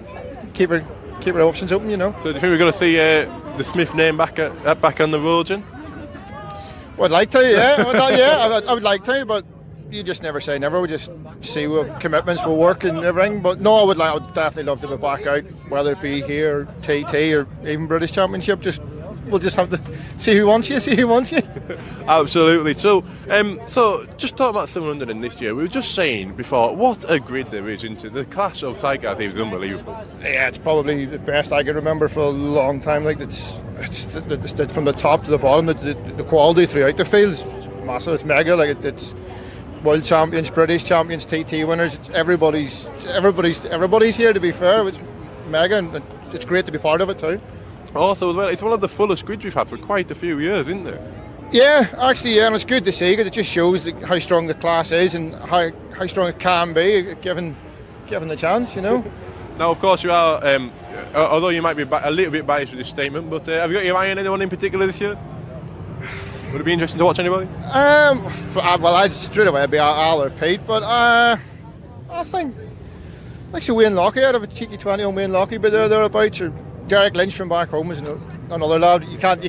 keep our options open, So do you think we're going to see the Smith name back on the road, Jen? Well, I'd like to, yeah. I would like to, but you just never say never. We just see what commitments will work and everything. But no, I would definitely love to be back out, whether it be here or TT or even British Championship. We'll just have to see who wants you. Absolutely. So just talking about 700 in this year, we were just saying before, what a grid there is into the class of sidecars is unbelievable. Yeah, it's probably the best I can remember for a long time. Like it's from the top to the bottom, the quality throughout the field is massive. It's mega. Like it's world champions, British champions, TT winners. Everybody's here. To be fair, it's mega, and it's great to be part of it too. Also, as well, it's one of the fullest grids we've had for quite a few years, isn't it? Yeah, actually, and it's good to see because it just shows how strong the class is and how strong it can be given the chance, Now, of course, you are, although you might be a little bit biased with this statement, but have you got your eye on anyone in particular this year? Would it be interesting to watch anybody? Well, I'd straight away be Al or Pete, but I think actually Wayne Lockey. I'd have a cheeky 20 on Wayne Lockey, but thereabouts. Or Derek Lynch from back home is another lad. You can't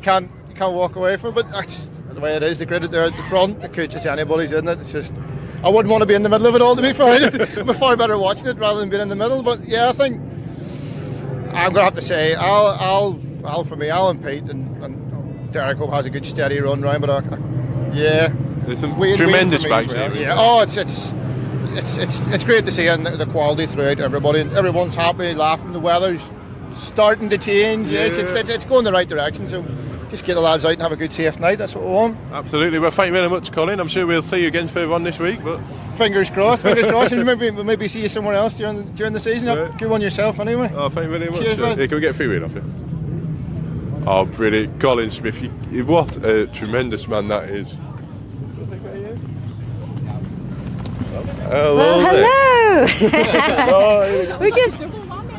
walk away from it, but that's the way it is. The grid there at the front, the coach, it's anybody's, isn't it? It's just I wouldn't want to be in the middle of it all, to be fair. I'm far better watching it rather than being in the middle. But yeah, I think I'm gonna have to say Al for me, Al and Pete and Derek hope has a good steady run round, but Yeah. There's some Waiting tremendous for me as bikes well. here. Yeah. Oh, it's great to see the quality throughout. Everyone's happy, laughing. The weather's starting to change. Yes, it's going the right direction. So just get the lads out and have a good, safe night. That's what we want. Absolutely. Well, thank you very much, Colin. I'm sure we'll see you again further on this week. But fingers crossed. And maybe see you somewhere else during the season. Yeah. Good one yourself, anyway. Oh, thank you very much. Cheers, Can we get a free wheel off you? Oh, brilliant. Colin Smith, what a tremendous man that is. Well, hello. We just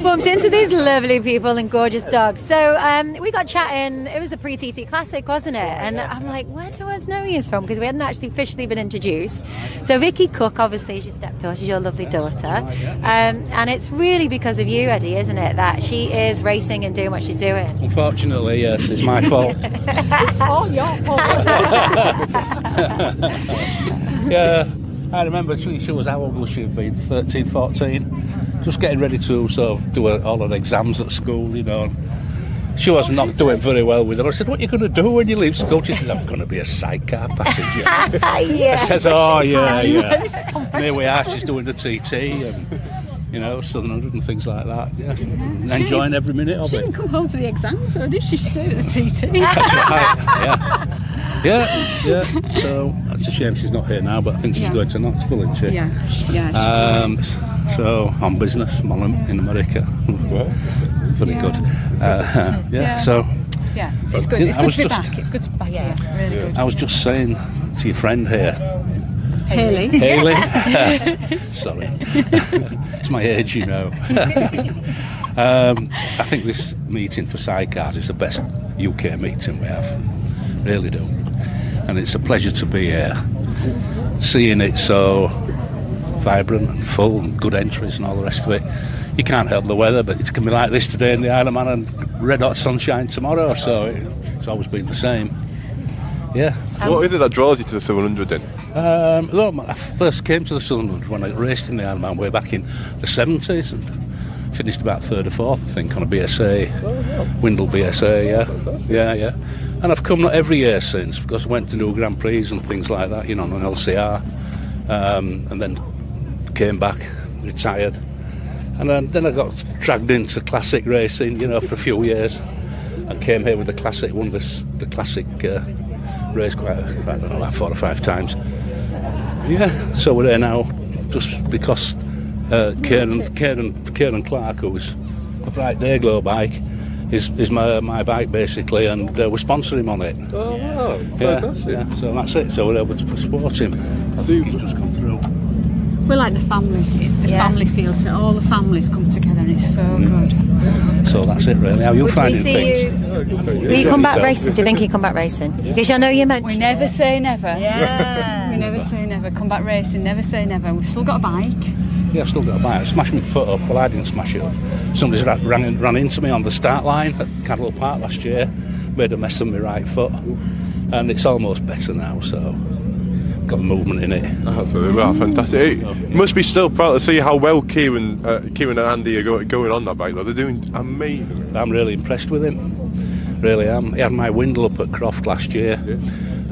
bumped into these lovely people and gorgeous dogs. So we got chatting. It was a pre-TT Classic, wasn't it? And I'm like, where do I know he is from? Because we hadn't actually officially been introduced. So Vicky Cook, obviously, she's stepdaughter. She's your lovely daughter. And it's really because of you, Eddie, isn't it? That she is racing and doing what she's doing. Unfortunately, yes, it's my fault. It's all your fault. Yeah. I remember she was, how old was she? Been 13, 14, just getting ready to sort of do all her exams at school, you know. She was not doing very well with her. I said, "What are you going to do when you leave school?" She said, "I'm going to be a sidecar passenger." Yes. I said, "Oh yeah." And here we are. She's doing the TT and, you know, Southern 100 and things like that. Yeah, enjoying every minute of it. She didn't come home for the exams, or did she stay at the TT? That's right. Yeah. So that's a shame she's not here now, but I think she's going to Knoxville, isn't she? Yeah. So on business, in America. Very good. So. Yeah, it's good. It's good to be back. It's good to be back. Yeah, really good. I was just saying to your friend here. Haley. Sorry. It's my age, you know. I think this meeting for Sidecars is the best UK meeting we have. Really do. And it's a pleasure to be here, seeing it so vibrant and full and good entries and all the rest of it. You can't help the weather, but it's going to be like this today in the Isle of Man and red hot sunshine tomorrow, so it's always been the same. Yeah. What is it that draws you to the 700 then? Well, I first came to the Southern 100 when I raced in the Isle of Man way back in the 70s and finished about third or fourth, I think, on a BSA, Windle BSA, yeah. And I've come every year since, because I went to do Grand Prix and things like that, you know, on an LCR, and then came back, retired, and then I got dragged into classic racing, you know, for a few years, and came here with the classic, won the classic race quite, I don't know, like 4 or 5 times. Yeah, so we're here now, just because Kieran Clark, who's a Bright Dayglow bike, is my bike basically, and we're sponsoring him on it. Oh wow, fantastic. Yeah, so that's it. So we're able to support him. I think he's just come through. We're like the family. The family feels that all the families come together, and it's so good. So that's it really. How you finding things? Will you come back racing? Do you think you come back racing? Because I know you meant. We never say never. Yeah. We never say never. Come back racing. Never say never. We've still got a bike. Yeah, I've still got a bike. I smashed my foot up. Well, I didn't smash it up. Somebody's ran into me on the start line at Cadwell Park last year, made a mess of my right foot, and it's almost better now, so got movement in it. Absolutely, well, fantastic. It must be still proud to see how well Kieran and Andy are going on that bike, though. They're doing amazing. I'm really impressed with him. Really am. He had my Windle up at Croft last year,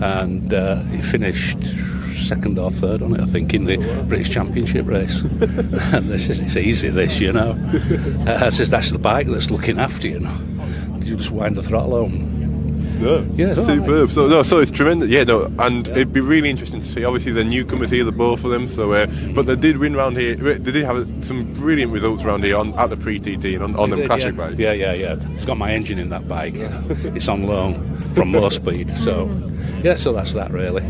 and he finished second or third on it, I think, in the British Championship race. And it's easy, this, you know. I says, that's the bike that's looking after you, know. You just wind the throttle home. Yeah, superb. So it's tremendous. Yeah, no, and it'd be really interesting to see. Obviously, the newcomers here, the both of them. So, but they did win round here. They did have some brilliant results around here at the pre-TT and on them classic bikes. Yeah. It's got my engine in that bike. It's on loan from Low Speed. So, yeah. So that's that really.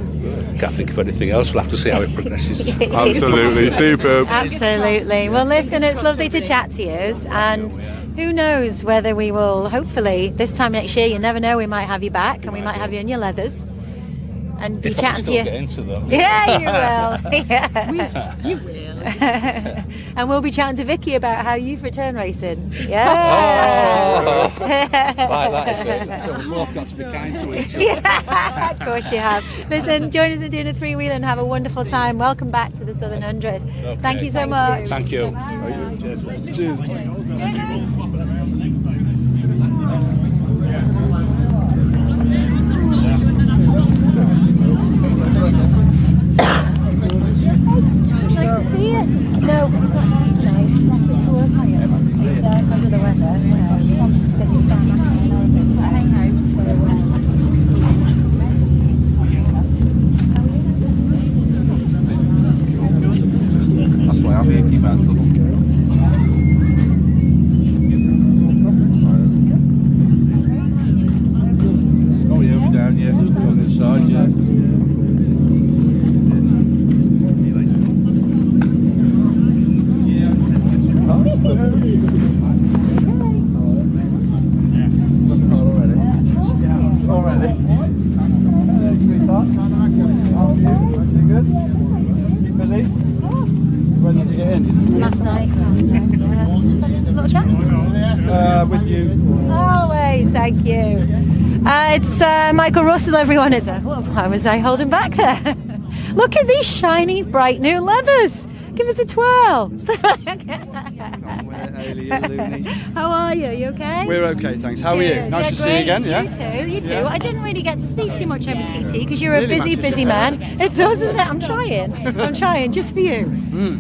Can't think of anything else. We'll have to see how it progresses. Absolutely, superb. Absolutely. Well, listen, it's lovely to chat to you, and who knows whether we will, hopefully, this time next year, you never know, we might have you back and we might have you in your leathers and be chatting to you. Get into them. Yeah, you will. Yeah. You will. And we'll be chatting to Vicky about how you've returned racing. Yeah. Right, that is it. So we've both got to be kind to each other. Yeah, of course you have. Listen, join us in doing a 3-wheel and have a wonderful time. Welcome back to the Southern 100. Okay. Thank you so much. Thank you. Cheers. That's why I'm here, keep out of trouble. Oh yeah, we're down, yeah, just on this side, yeah. Last night. Little chat? With you. Always, thank you. It's Michael Russell, everyone. Why was I holding back there? Look at these shiny, bright new leathers. Give us a twirl. How are you? You okay? We're okay, thanks. How are you? Nice to see you again, yeah? You too. I didn't really get to speak too much over TT because you're a busy man. It does, isn't it? I'm trying, just for you.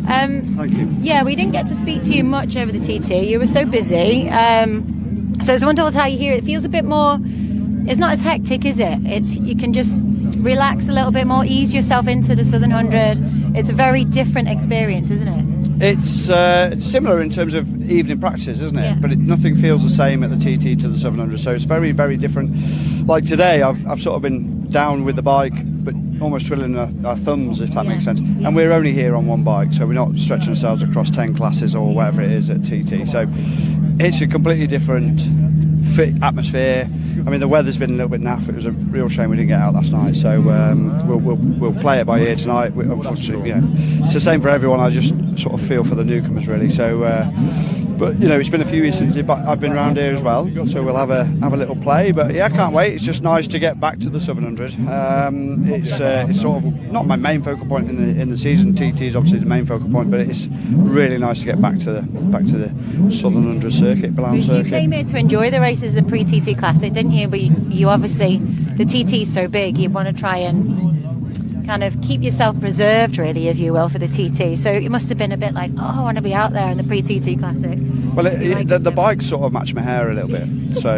Thank you. Yeah, we didn't get to speak to you much over the TT. You were so busy. So I was wondering how you hear it. It feels a bit more, it's not as hectic, is it? You can just relax a little bit more, ease yourself into the Southern 100. It's a very different experience, isn't it? It's similar in terms of evening practices, isn't it? Yeah. But nothing feels the same at the TT to the 700, so it's very, very different. Like today, I've sort of been down with the bike, but almost twiddling our thumbs, if that makes sense. And we're only here on one bike, so we're not stretching ourselves across 10 classes or whatever it is at TT. So it's a completely different fit atmosphere. I mean, the weather's been a little bit naff. It was a real shame we didn't get out last night. So we'll play it by ear tonight. Unfortunately, it's the same for everyone. I just sort of feel for the newcomers really. So, but it's been a few years since I've been around here as well. So we'll have a little play. But yeah, I can't wait. It's just nice to get back to the 700. It's sort of not my main focal point in the season. TT is obviously the main focal point, but it's really nice to get back to the Southern 100 circuit, Ballown circuit. You came here to enjoy the races of pre-TT Classic, didn't you? But you obviously, the TT is so big, you want to try and kind of keep yourself preserved, really, if you will, for the TT. So it must have been a bit like, I want to be out there in the pre-TT Classic. Well, the bikes sort of match my hair a little bit, so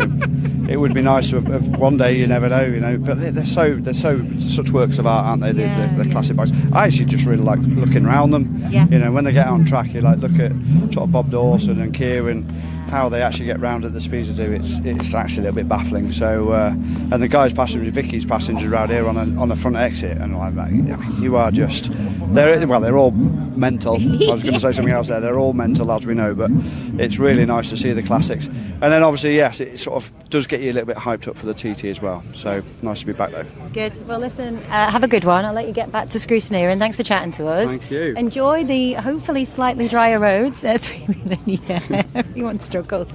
it would be nice if one day, you never know. But they're such works of art, aren't they? The classic bikes. I actually just really like looking around them. Yeah. When they get on track, you look at sort of Bob Dawson and Kieran, how they actually get round at the speeds they do. It's actually a little bit baffling. So and the guys passing with Vicky's passengers around here on the front exit, and I'm like, you are just they're all mental. I was going to say something else there. They're all mental, as we know, but it's really nice to see the classics. And then obviously, yes, it sort of does get you a little bit hyped up for the TT as well. So nice to be back though. Good. Well, listen, have a good one. I'll let you get back to scrutineering. Thanks for chatting to us. Thank you. Enjoy the hopefully slightly drier roads. Everyone struggles.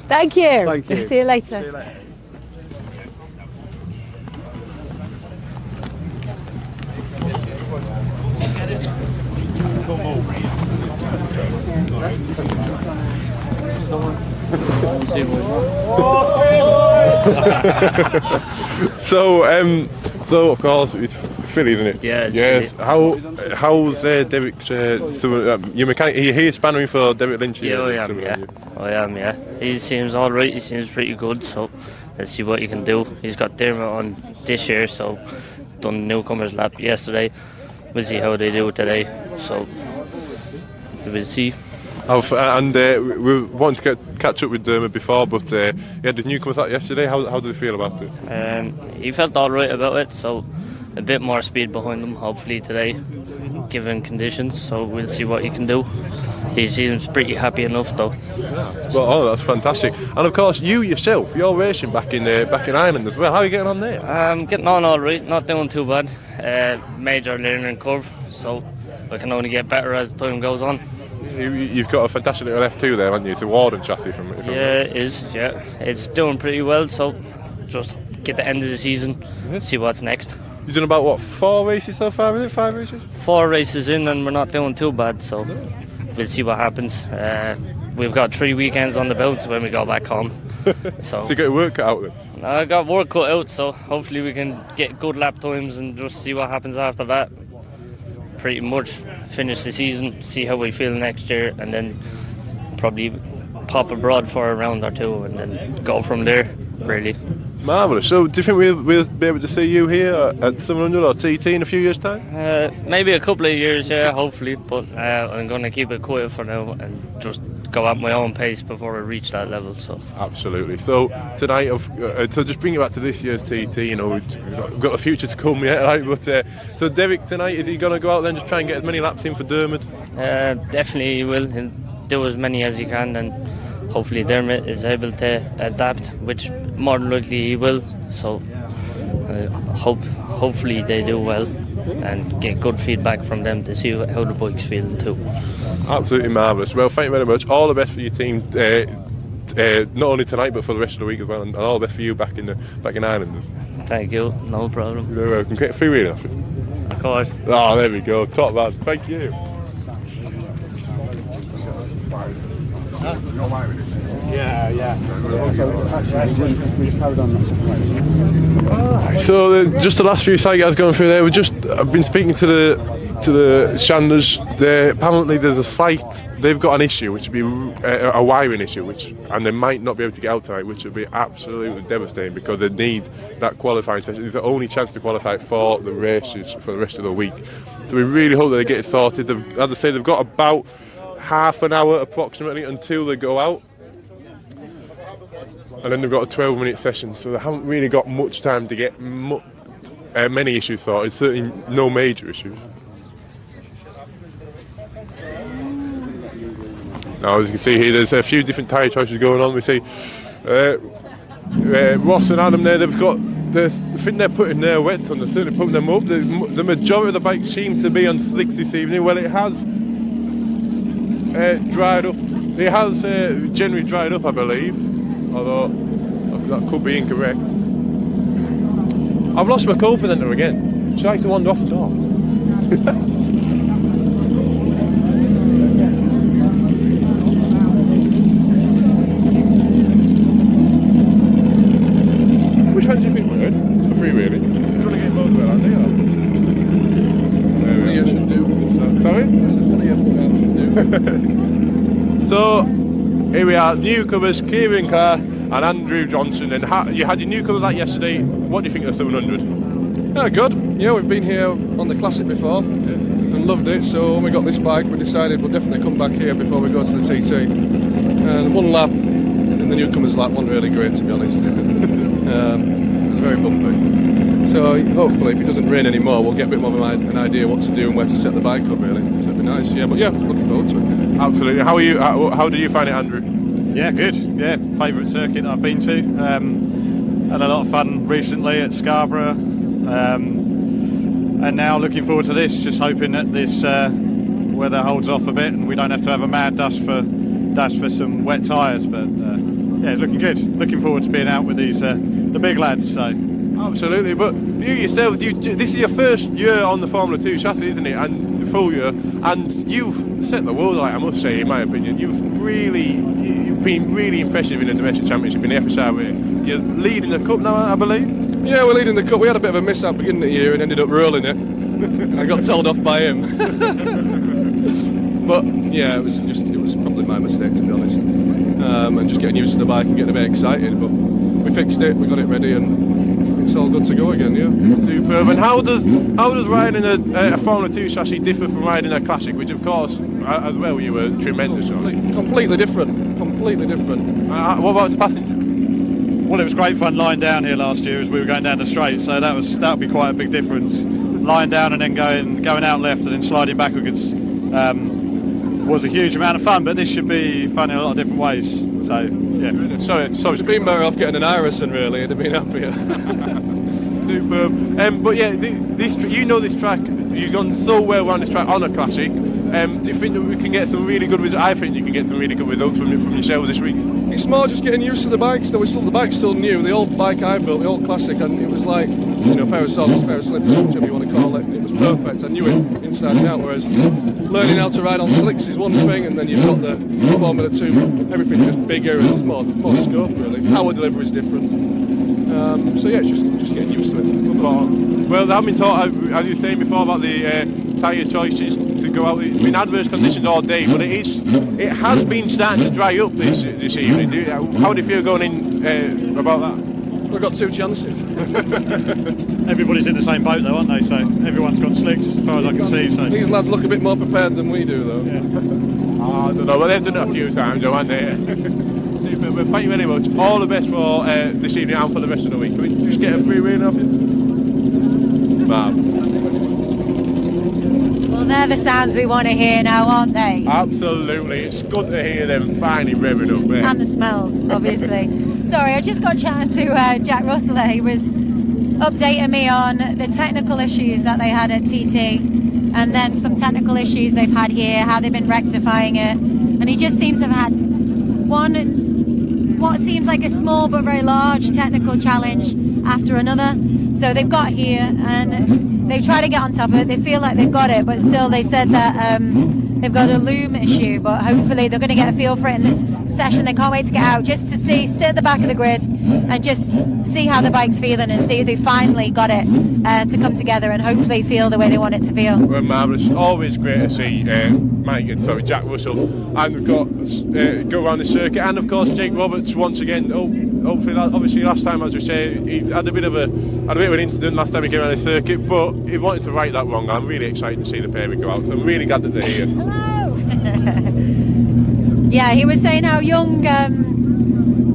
Thank you. Thank you. See you later. See you later. So of course it's Philly, isn't it? Yeah. Yes. How's Derek's? Your mechanic? He's spannering for Derek Lynch. Yeah, I am. Yeah. He seems all right. He seems pretty good. So let's see what he can do. He's got Dermot on this year, so done newcomers lap yesterday. We'll see how they do today. So we'll see. We wanted to catch up with Dermot before, but he had the newcomers out yesterday. How did he feel about it? He felt all right about it, so a bit more speed behind him hopefully today, given conditions. So we'll see what he can do. He seems pretty happy enough though. Well, that's fantastic. And of course, you yourself, you're racing back in Ireland as well. How are you getting on there? Getting on all right, not doing too bad. Major learning curve, so I can only get better as time goes on. You've got a fantastic little F2 there, haven't you? It's a Warden chassis from yeah, it is. Yeah, it's doing pretty well. So just get the end of the season, see what's next. You've done about 4 races so far? Is it 5 races? 4 races in, and we're not doing too bad. So we'll see what happens. We've got 3 weekends on the belt when we go back home. So you got your work cut out then? I got work cut out, so hopefully we can get good lap times and just see what happens after that. Pretty much finish the season, see how we feel next year, and then probably pop abroad for a round or two and then go from there, really. Marvellous. So do you think we'll be able to see you here at 700 or TT in a few years' time? Maybe a couple of years, yeah, hopefully, but I'm going to keep it quiet for now and just go at my own pace before I reach that level. So Absolutely. So tonight, so just bring it back to this year's TT, you know, we've got a future to come yet, right? But so Derek tonight, is he going to go out there and just try and get as many laps in for Dermot? Definitely he will. He'll do as many as he can, and hopefully Dermot is able to adapt, which more than likely he will. So hopefully they do well and get good feedback from them to see how the bike's feeling too. Absolutely marvellous. Well, thank you very much. All the best for your team, not only tonight but for the rest of the week as well, and all the best for you back in Ireland. Thank you, no problem. You're very welcome. Get a free wheeling off it. Of course. Oh, there we go. Top man. Thank you. So just the last few Sidecars going through there. I've been speaking to the Shanders. Apparently there's a slight. They've got an issue, which would be a wiring issue, and they might not be able to get out tonight, which would be absolutely devastating because they need that qualifying session. It's the only chance to qualify for the races for the rest of the week. So we really hope that they get it sorted. As I say, they've got about half an hour approximately until they go out, and then they've got a 12-minute session, so they haven't really got much time to get many issues sorted, certainly no major issues. Now, as you can see here, there's a few different tyre choices going on. We see Ross and Adam there, I think they're putting their wets on, they're certainly putting them up. The majority of the bikes seem to be on slicks this evening. Well, it has dried up. It has generally dried up, I believe, although that could be incorrect. I've lost my co-presenter again. She likes to wander off and talk. Which one do you think we're in for free wheeling? You're going to get loads of it, aren't you? Maybe I should do. Sorry? So, here we are, newcomers, Kieran Carr and Andrew Johnson. And you had your newcomers out yesterday. What do you think of the 700? Yeah, good. Yeah, we've been here on the Classic before and loved it. So when we got this bike, we decided we'll definitely come back here before we go to the TT. And one lap in the newcomers lap wasn't really great, to be honest. It was very bumpy. So hopefully, if it doesn't rain anymore, we'll get a bit more of an idea what to do and where to set the bike up, really. So it'd be nice. Yeah, but yeah, looking forward to it. Absolutely. How are you? How do you find it, Andrew? Yeah, good. Yeah, favourite circuit I've been to. Had a lot of fun recently at Scarborough, and now looking forward to this. Just hoping that this weather holds off a bit and we don't have to have a mad dash for some wet tyres. But yeah, it's looking good. Looking forward to being out with these the big lads. So. Absolutely, but you yourself, this is your first year on the Formula 2 chassis, isn't it? And full year, and you've set the world alight, I must say, in my opinion. You've been really impressive in the domestic championship in the FSR way. You're leading the cup now, I believe. Yeah, we're leading the cup. We had a bit of a mishap beginning of the year and ended up rolling it. I got told off by him. But yeah, it was probably my mistake, to be honest. And just getting used to the bike and getting a bit excited. But we fixed it, we got it ready, and it's all good to go again, yeah. Superb. And how does riding a Formula 2 chassis differ from riding a Classic, which of course, as well, you were tremendous on? Completely different. What about the passenger? Well, it was great fun lying down here last year as we were going down the straight, so that would be quite a big difference. Lying down and then going out left and then sliding backwards was a huge amount of fun, but this should be fun in a lot of different ways. So yeah. Sorry, it's been better off getting an Irison, really. It'd have been happier. Superb. But yeah, this track. You've gone so well around this track on a Classic. Do you think that we can get some really good results? I think you can get some really good results from yourselves this week. It's more just getting used to the bikes. The bike's still new. The old bike I built, the old Classic, and it was like, pair of socks, pair of slippers, whichever you want to call it. It was perfect. I knew it inside and out. Whereas learning how to ride on slicks is one thing, and then you've got the Formula 2. Everything's just bigger and there's more scope, really. Power delivery is different. So yeah, it's just getting used to it. Well, they haven't been taught, as you were saying before, about the tyre choices to go out. It's been adverse conditions all day, but it has been starting to dry up this evening. How do you feel going in about that? We've got 2 chances. Everybody's in the same boat though, aren't they? So everyone's got slicks as far as I can see. So these lads look a bit more prepared than we do, though. I don't know, but they've done it a few times, though, haven't they? But thank you very much. All the best for this evening and for the rest of the week. Can we just get a free win off you? Well, they're the sounds we want to hear now, aren't they? Absolutely. It's good to hear them finally revving up there. And the smells, obviously. Sorry, I just got chatting to Jack Russell there. He was updating me on the technical issues that they had at TT and then some technical issues they've had here, how they've been rectifying it. And he just seems to have had what seems like a small but very large technical challenge after another. So they've got here and they've tried to get on top of it. They feel like they've got it, but still they said that they've got a loom issue, but hopefully they're going to get a feel for it in this session. They can't wait to get out just to sit at the back of the grid and just see how the bike's feeling and see if they finally got it to come together and hopefully feel the way they want it to feel. Well, marvellous. Always great to see Jack Russell, and we've got go around the circuit, and of course Jake Roberts once again. Hopefully, obviously last time, as we say, he had a bit of an incident last time he came around the circuit, but he wanted to right that wrong. I'm really excited to see the pairing go out, so I'm really glad that they're here. Hello. Yeah, he was saying how young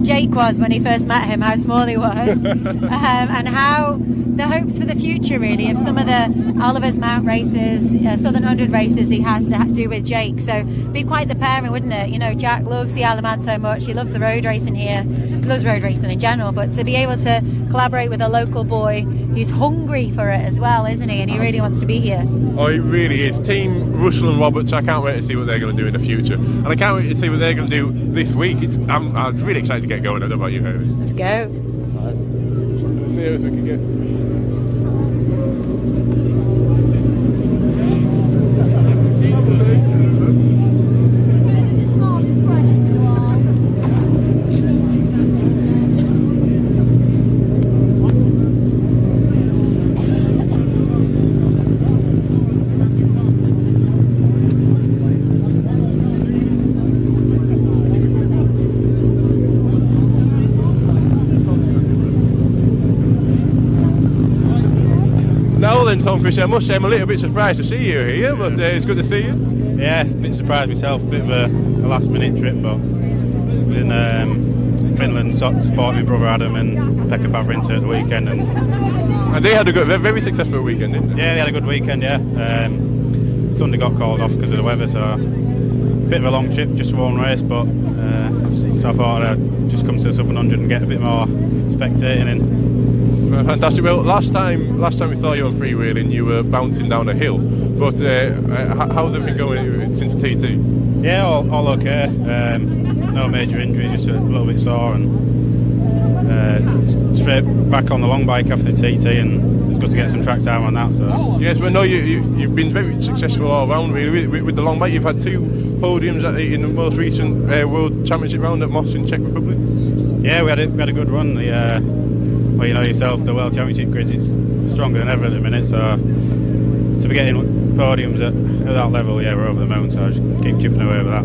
Jake was when he first met him, how small he was, and how the hopes for the future really of some of the Oliver's Mount races, Southern 100 races he has to do with Jake. So be quite the pairing, wouldn't it? You know, Jack loves the Isle of Man so much. He loves the road racing here. He loves road racing in general, but to be able to collaborate with a local boy who's hungry for it as well, isn't he? And he really wants to be here. Oh, he really is. Team Russell and Roberts, I can't wait to see what they're going to do in the future. And I can't wait to see what they're going to do this week. I'm really excited to get going. I don't know about you, Haley. Let's go. Let's see how else we can get. Tom Chris, I must say I'm a little bit surprised to see you here, but it's good to see you. Yeah, a bit surprised myself, a bit of a last minute trip, but I was in Finland supporting my brother Adam and Pekka Pavrinta at the weekend, and they had a very successful weekend, didn't they? Yeah, they had a good weekend. Yeah, Sunday got called off because of the weather, so a bit of a long trip just for one race, but so I thought I'd just come to the Southern 100 and get a bit more spectating in. Fantastic. Well, last time we saw you on freewheeling, you were bouncing down a hill. But how's everything going since TT? Yeah, all okay. No major injuries, just a little bit sore, and straight back on the long bike after TT, and it's good to get some track time on that. So yes, but no, you've been very successful all round really with the long bike. You've had 2 podiums in the most recent World Championship round at Moss in Czech Republic. Yeah, we had a good run. Well, you know yourself, the World Championship grid is stronger than ever at the minute, so to be getting podiums at that level, yeah, we're over the moon, so I just keep chipping away with that.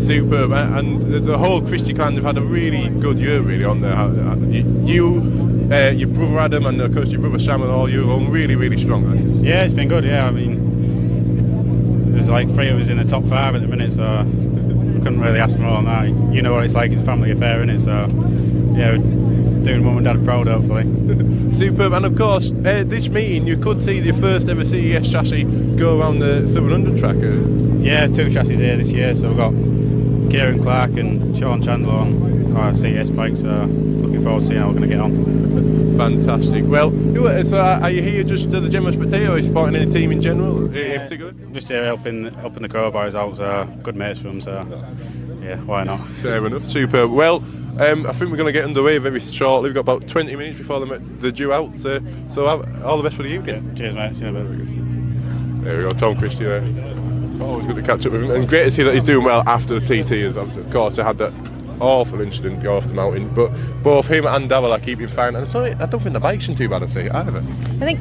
Superb, and the whole Christie clan have had a really good year really on there. You, your brother Adam, and of course your brother Sam, and all you are really, really strong. Yeah, it's been good, yeah, I mean, there's like 3 of us in the top 5 at the minute, so I couldn't really ask for more than that. You know what it's like, it's a family affair, innit, so yeah, doing Mum and Dad proud, hopefully. Superb, and of course, this meeting you could see the first ever CES chassis go around the 700 track. Yeah, 2 chassis here this year, so we've got Kieran Clark and Sean Chandler on our CES bikes, so looking forward to seeing how we're going to get on. Fantastic. Well, so are you here just as a general spectator, or are you supporting any team in general, in particular? Just here helping the crowbars out, so good mates for them, so yeah, why not? Fair enough. Superb. Well, I think we're going to get underway very shortly. We've got about 20 minutes before they're due out, so all the best for the evening. Yeah, cheers, mate. See you in a bit. There we go, Tom Christie there. Always good to catch up with him, and great to see that he's doing well after the TT. Of course, they had that awful incident go off the mountain, but both him and Davil are keeping fine. And I don't think the bike's in too bad a state either. I think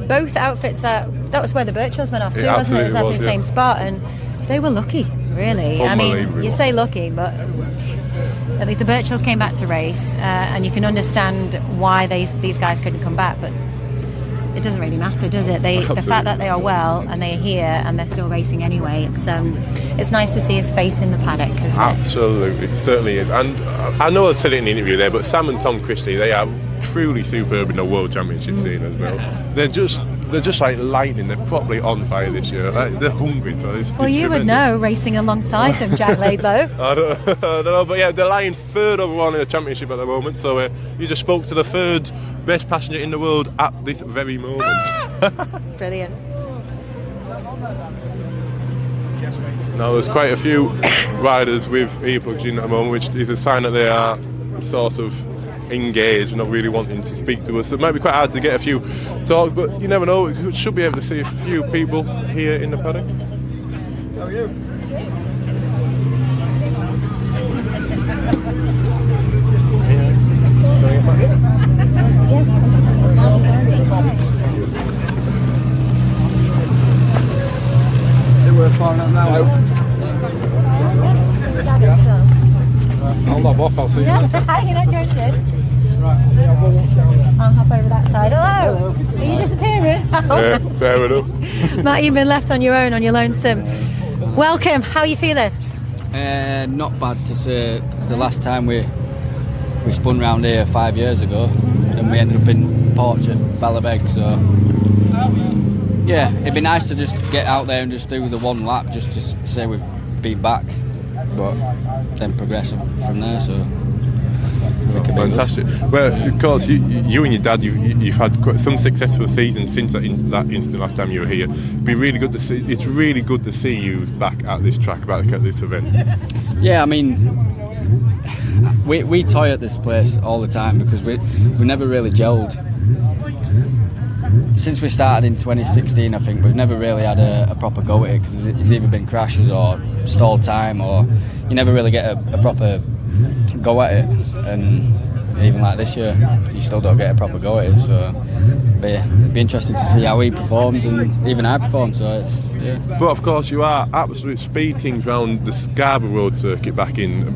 both outfits that was where the Birchells went off too, It wasn't it? It was absolutely up in the was, same spot, and they were lucky, really. I mean, Unbelievable. you say lucky, but at least the Birchells came back to race, and you can understand why these guys couldn't come back, but it doesn't really matter, does it? The fact that they are well and they're here and they're still racing anyway, it's nice to see his face in the paddock, isn't it? Absolutely, it certainly is. And I know I said it in the interview there, but Sam and Tom Christie, they are truly superb in the World Championship scene as well. They're just like lightning. They're properly on fire this year. Like, they're hungry. So it's You would know, racing alongside them, Jack Laidlow. I don't know, but yeah, they're lying third overall in the championship at the moment. So you just spoke to the third best passenger in the world at this very moment. Brilliant. Now there's quite a few riders with earplugs in at the moment, which is a sign that they are sort of engaged, not really wanting to speak to us. So it might be quite hard to get a few talks, but you never know. We should be able to see a few people here in the paddock. How are you? Hold on, off, I'll see you. You're not joking. I'll hop over that side. Hello. Are you disappearing? Yeah, fair enough. Matt, you've been left on your own, on your lonesome. Welcome. How are you feeling? Not bad to say. The last time we spun round here 5 years ago, and we ended up in Porch at Ballabeg. So yeah, it'd be nice to just get out there and just do the one lap, just to say we've been back, but then progress from there. So. Fantastic. Well, of course, you and your dad, you've had quite some successful seasons since that incident last time you were here. It'd be really good to see. It's really good to see you back at this track, back at this event. Yeah, I mean, we toy at this place all the time because we never really gelled. Since we started in 2016, I think we've never really had a proper go at it, because it's either been crashes or stall time, or you never really get a proper go at it. And even like this year, you still don't get a proper go at it. So it'd be interesting to see how he performs, and even I perform. So it's But of course, you are absolute speed kings round the Scarborough Road circuit back in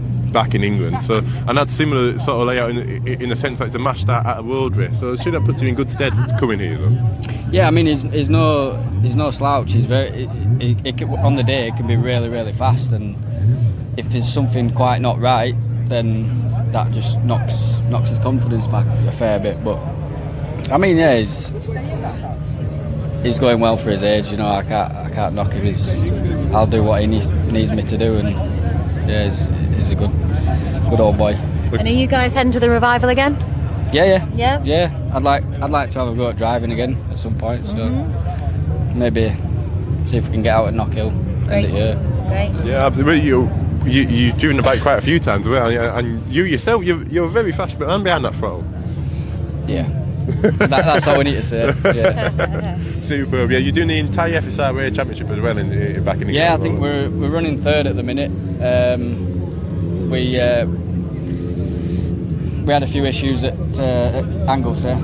England. So, and that's similar sort of layout in the sense that it's a match start at a world race. So should that put you in good stead coming here, though? Yeah, I mean, he's no slouch. He's very. On the day, it can be really, really fast, and if there's something quite not right, then that just knocks his confidence back a fair bit. But I mean, yeah, he's going well for his age. You know, I can't knock him. I'll do what he needs me to do, and yeah, he's a good old boy. And are you guys heading to the revival again? Yeah. Yeah. I'd like to have a go at driving again at some point. So maybe see if we can get out at Knockhill. Great. Great. Yeah, absolutely. You've driven the bike quite a few times as well, and you yourself, you're very fast man behind that throttle. Yeah. That's all we need to say. Yeah. Superb. Yeah, you're doing the entire FSR Race Championship as well back in England. Yeah, I think we're running third at the minute. We had a few issues at Anglesey.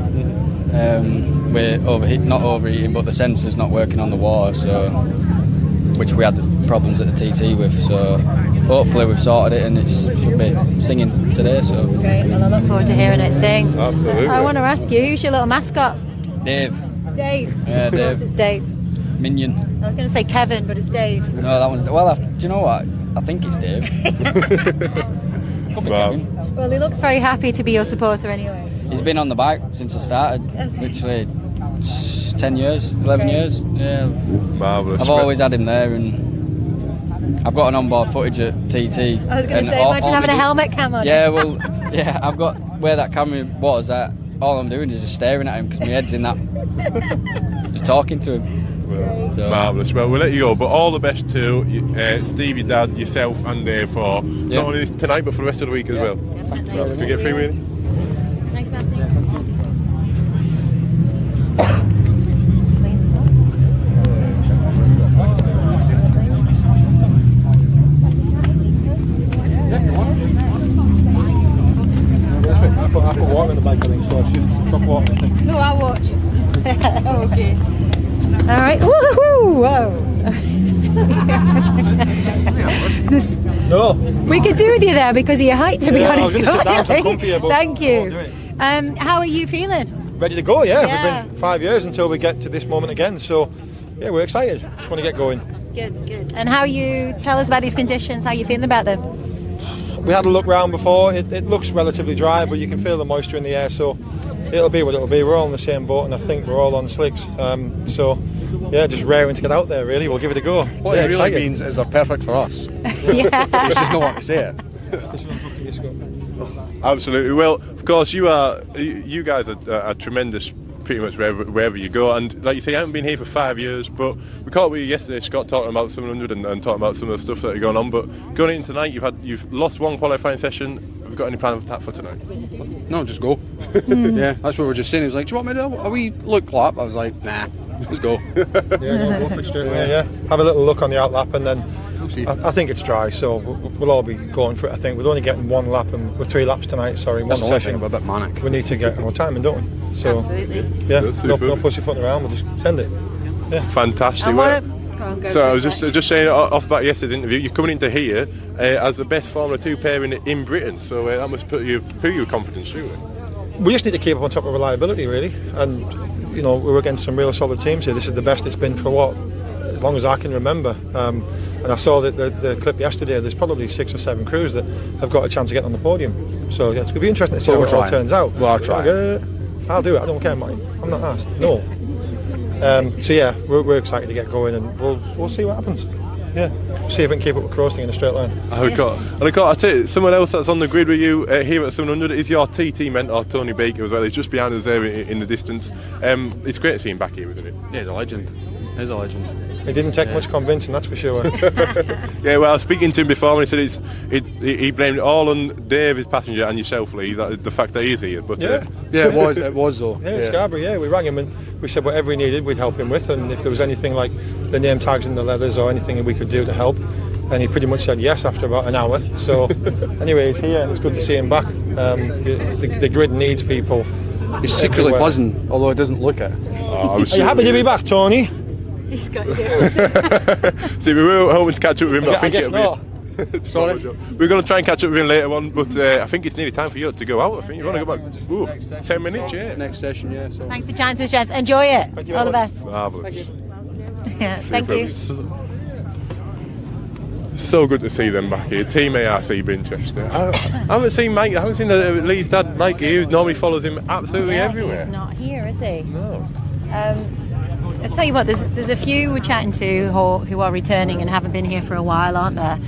We're not overheating, but the sensor's not working on the water, so which we had problems at the TT with. So hopefully we've sorted it, and it should be singing today. So great. Well, I look forward to hearing it sing. Absolutely. I want to ask you, who's your little mascot? Dave. Dave. Yeah, Of course Dave. it's Dave. Minion. I was going to say Kevin, but it's Dave. No, that one's. Well, do you know what? I think it's Dave. Could be Kevin. Well, he looks very happy to be your supporter anyway. He's been on the bike since I started. Literally 10 years, 11 years. Yeah. Marvellous. I've always had him there, and I've got an onboard footage at TT. I was going to say, imagine having a helmet cam on. Yeah, well, yeah, I've got where that camera was. All I'm doing is just staring at him because my head's in that. Just talking to him. So. Marvellous. Well, we'll let you go, but all the best to Steve, your dad, yourself, and Dave for not only tonight but for the rest of the week as well. Can we get free wheelie? Thanks, Matthew. All right. Woo-hoo! Whoa. No. We could do with you there because of your height, to be Yeah, I honest. was gonna sit down, so I'm comfier, but Thank I'll you. do it. How are you feeling? Ready to go, yeah. Yeah. We've been 5 years until we get to this moment again, so yeah, we're excited. Just want to get going. Good. And how you tell us about these conditions? How you feeling about them? We had a look round before. It looks relatively dry, but you can feel the moisture in the air, so it'll be what it'll be. We're all on the same boat, and I think we're all on slicks. So yeah, just raring to get out there. Really, we'll give it a go. What it really means is they're perfect for us. Yeah. It's just not what to say it. Absolutely. Well, of course, you guys are tremendous pretty much wherever you go, and like you say, you haven't been here for 5 years, but we caught up with you yesterday, Scott, talking about 700 and talking about some of the stuff that are going on. But going in tonight, you've lost one qualifying session. Have you got any plan of attack for tonight? No, just go. Yeah, that's what we were just saying. He was like, do you want me to a wee look lap? I was like, nah, let's go. Yeah, go for it straight away. Yeah, have a little look on the outlap, and then I think it's dry, so we'll all be going for it. I think we're only getting one lap, and we're 3 laps tonight. Sorry, That's one the only session. thing, we're a bit manic. We need to get more timing, don't we? So Absolutely. yeah, That's no superb. pussyfooting around. We'll just send it. Yeah, Fantastic. And Well, go so I for was it. just saying off the back of yesterday's interview, you're coming into here as the best Formula 2 pair in Britain, so that must put you with confidence, surely. we just need to keep up on top of reliability, really. And you know, we're against some real solid teams here. This is the best it's been for as long as I can remember. And I saw that the clip yesterday. There's probably 6 or 7 crews that have got a chance of getting on the podium. So yeah, it's going to be interesting to see how it all turns out. Well, I'll try. I'll do it. I don't care, Martin. I'm not asked. No. So yeah, we're excited to get going, and we'll see what happens. Yeah, see if we can keep up with Crossing in a straight line. I tell you, someone else that's on the grid with you here at 700 is your TT mentor, Tony Baker, as well. He's just behind us there in the distance. It's great to see him back here, isn't it? Yeah, he's a legend. He's a legend. It didn't take much convincing, that's for sure. Yeah, well, I was speaking to him before, and he said he blamed it all on Dave, his passenger, and yourself, Lee, the fact that he's here. But yeah, it was though. Yeah, Scarborough. Yeah, we rang him and we said whatever he needed, we'd help him with, and if there was anything like the name tags and the leathers or anything we could do to help. And he pretty much said yes after about an hour. So anyway, he's here, and it's good to see him back. The grid needs people. He's secretly everywhere. buzzing, although he doesn't look it. Are you happy to be back, Tony? He's got you. See, we were hoping to catch up with him, but I guess think not. Sorry. We're going to try and catch up with him later on, but I think it's nearly time for you to go out. I think you've only got about 10 minutes, yeah. Next session, yeah. So. Thanks for chatting to us, gents. Enjoy it. All the best. Marvellous. Yeah, thank you. So good to see them back here. Team ARC Winchester. I haven't seen Mike. I haven't seen Lee's dad, Mike, who normally follows him absolutely everywhere. He's not here, is he? No. I'll tell you what, there's a few we're chatting to who are returning and haven't been here for a while, aren't there?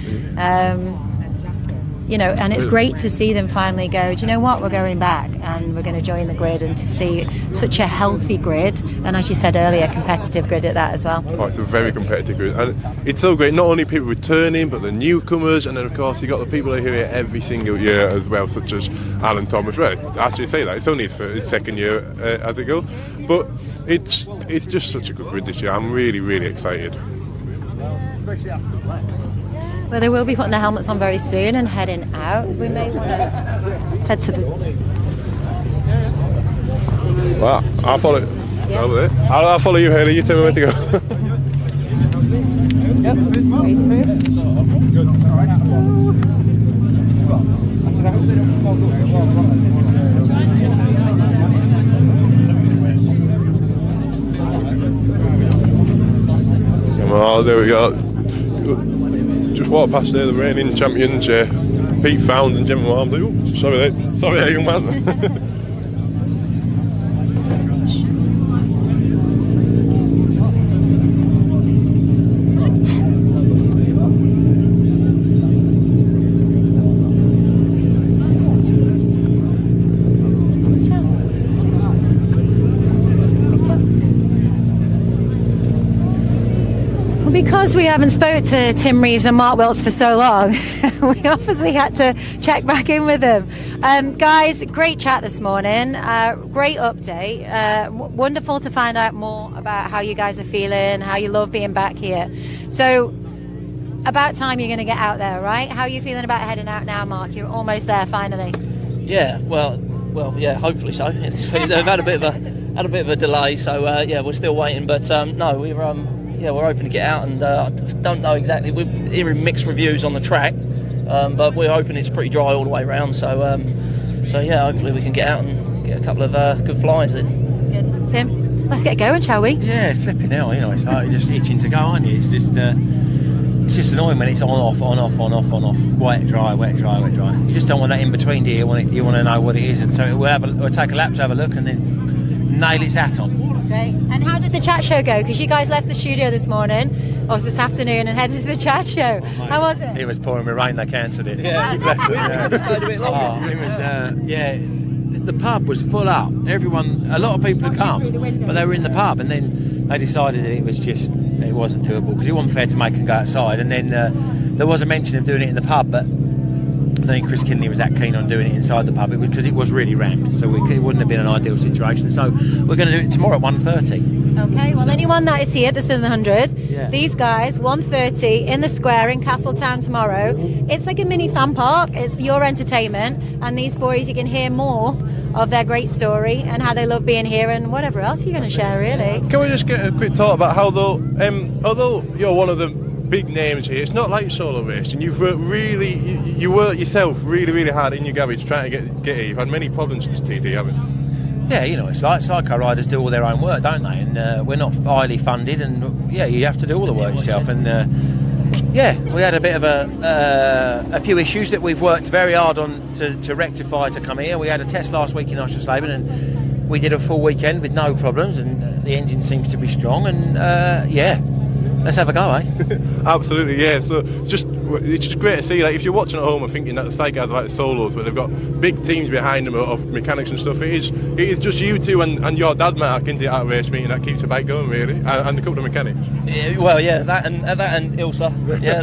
You know, and it's great to see them finally go, do you know what, we're going back and we're going to join the grid, and to see such a healthy grid, and as you said earlier, competitive grid at that as well. Oh, it's a very competitive grid, and it's so great, not only people returning but the newcomers, and then of course you've got the people who are here every single year as well, such as Alan Thomas. Well, I actually say that, it's only his second year as it goes, but it's just such a good grid this year. I'm really, really excited. Well, they will be putting their helmets on very soon and heading out. We may want to head to the... Well, I'll follow over there. I'll follow you, Haley. You tell me where to go. Yep, space through. Come on, there we go. Just walk past there, the reigning champions, Pete Found and Gemma Armley. Oh, sorry there, young man. Because we haven't spoke to Tim Reeves and Mark Wilkes for so long, we obviously had to check back in with them. Guys, great chat this morning, great update, wonderful to find out more about how you guys are feeling, how you love being back here. So, about time you're going to get out there, right? How are you feeling about heading out now, Mark? You're almost there, finally. Yeah, well, yeah, hopefully so. They've had a bit of had a bit of a delay, so yeah, we're still waiting. But no, we're hoping to get out, and I don't know exactly. We're hearing mixed reviews on the track, but we're hoping it's pretty dry all the way around. So yeah, hopefully we can get out and get a couple of good flies in. Good, Tim. Let's get going, shall we? Yeah, flipping hell. You know, it's like you're just itching to go, aren't you? It's just annoying when it's on off, wet dry. You just don't want that in between, do you? You want to know what it is, and so we'll take a lap to have a look and then nail its hat on. Great. And how did the chat show go? Because you guys left the studio this morning, or this afternoon, and headed to the chat show. How was it? It was pouring with rain. They cancelled it. Yeah, bless them, we just stayed a bit longer. It was yeah. The pub was full up. A lot of people had come, but they were in the pub, and then they decided that it wasn't doable because it wasn't fair to make them go outside. And then there was a mention of doing it in the pub, but I think Chris Kinley was that keen on doing it inside the pub because it was really rammed, so it wouldn't have been an ideal situation. So we're going to do it tomorrow at 1:30. Okay, well, anyone that is here at the 700, these guys, 1:30 in the square in Castletown tomorrow. It's like a mini fan park. It's for your entertainment, and these boys, you can hear more of their great story and how they love being here and whatever else you're going to share, really. Can we just get a quick talk about how, although you're one of the big names here, it's not like solo racing. You've worked you work yourself really hard in your garage trying to get here. You've had many problems since TT, haven't you? Yeah, you know, it's like Sidecar riders do all their own work, don't they? And we're not highly funded, and yeah, you have to do all the work yourself. And yeah, we had a bit of a few issues that we've worked very hard on to rectify to come here. We had a test last week in Archival, and we did a full weekend with no problems, and the engine seems to be strong. And yeah, let's have a go, eh? Absolutely, yeah. So it's just great to see. Like, if you're watching at home and thinking that the Sidecars are like solos, where they've got big teams behind them of mechanics and stuff, it is just you two and your dad, Mark, into that race meeting that keeps the bike going, really, and a couple of mechanics. Yeah, well, yeah, that and Ilsa. Yeah,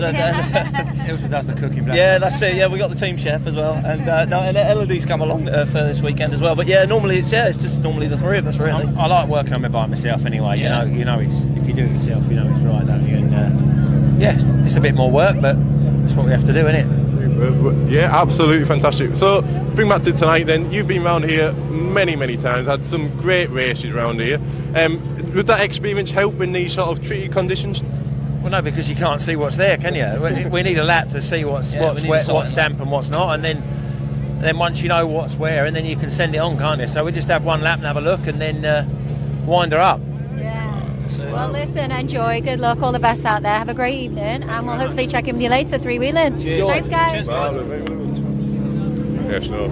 Ilsa does the cooking. Yeah, that's it. Yeah, we got the team chef as well, and Elodie's come along for this weekend as well. But yeah, normally it's just normally the three of us, really. I like working on my bike myself anyway. Yeah. You know, it's, if you do it yourself, you know it's right, don't you? And yeah, it's a bit more work, but that's what we have to do, isn't it? Yeah, absolutely fantastic. So, bring back to tonight then. You've been around here many times, had some great races around here. Would that experience help in these sort of tricky conditions? Well, no, because you can't see what's there, can you? We need a lap to see what's wet, what's damp and what's not, and then once you know what's where, and then you can send it on, can't you? So we just have one lap and have a look, and then wind her up. Well, listen, enjoy. Good luck. All the best out there. Have a great evening, and we'll hopefully check in with you later. Three-wheeling. Thanks, guys. Yes, no.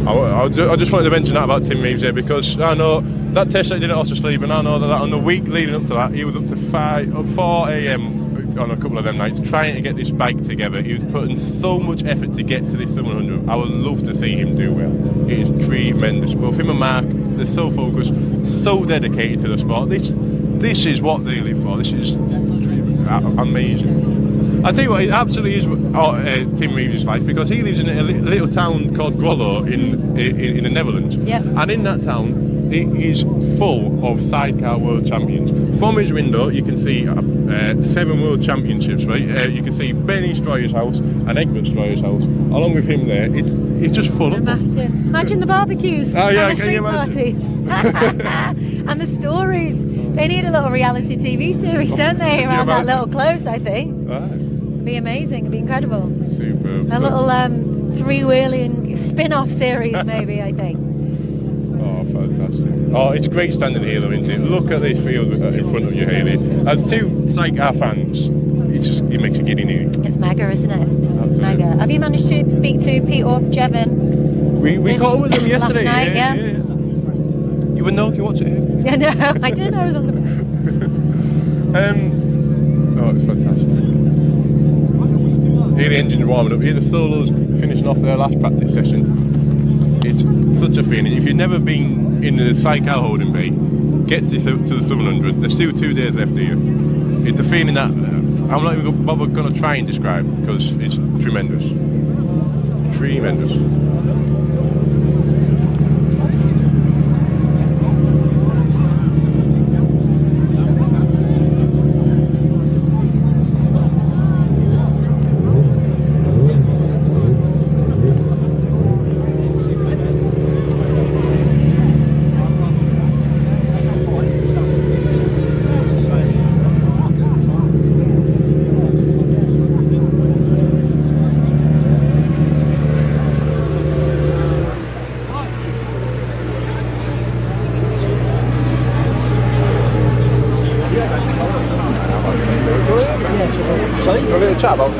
I just wanted to mention that about Tim Reeves here, because I know that test that he did at Ottersleep, and I know that on the week leading up to that, he was up to 4 a.m. on a couple of them nights trying to get this bike together. He was putting so much effort to get to this 700. I would love to see him do well. It is tremendous. Both him and Mark, they're so focused, so dedicated to the sport. This is what they live for. This is amazing. I tell you what, it absolutely is Tim Reeves' life, because he lives in a little town called Grollo in the Netherlands. Yep. And in that town, it is full of Sidecar World Champions. From his window, you can see 7 World Championships, right? You can see Benny Stroyer's house and Egbert Stroyer's house. Along with him there, it's just full of them. Imagine the barbecues and the street parties and the stories. They need a little reality TV series, don't they, around that little close, I think. It'd be amazing. It'd be incredible. Superb. A little three-wheeling spin-off series, maybe, I think. Oh, fantastic. Oh, it's great standing here, though, isn't it? Look at this field in front of you, Hayley. As two Sidecar fans, it makes you giddy nearly. It's mega, isn't it? Absolutely. It's mega. Have you managed to speak to Peter Jevon? We caught with them yesterday. Last night, yeah. You wouldn't know if you watch it here. Yeah, no, I didn't know I was on the... Oh, it's fantastic. Here the engine's warming up. Here the solos finishing off their last practice session. It's such a feeling. If you've never been in the Sidecar holding bay, get to the 700. There's still 2 days left here. It's a feeling that I'm not even going to try and describe, because it's tremendous. Tremendous. chat about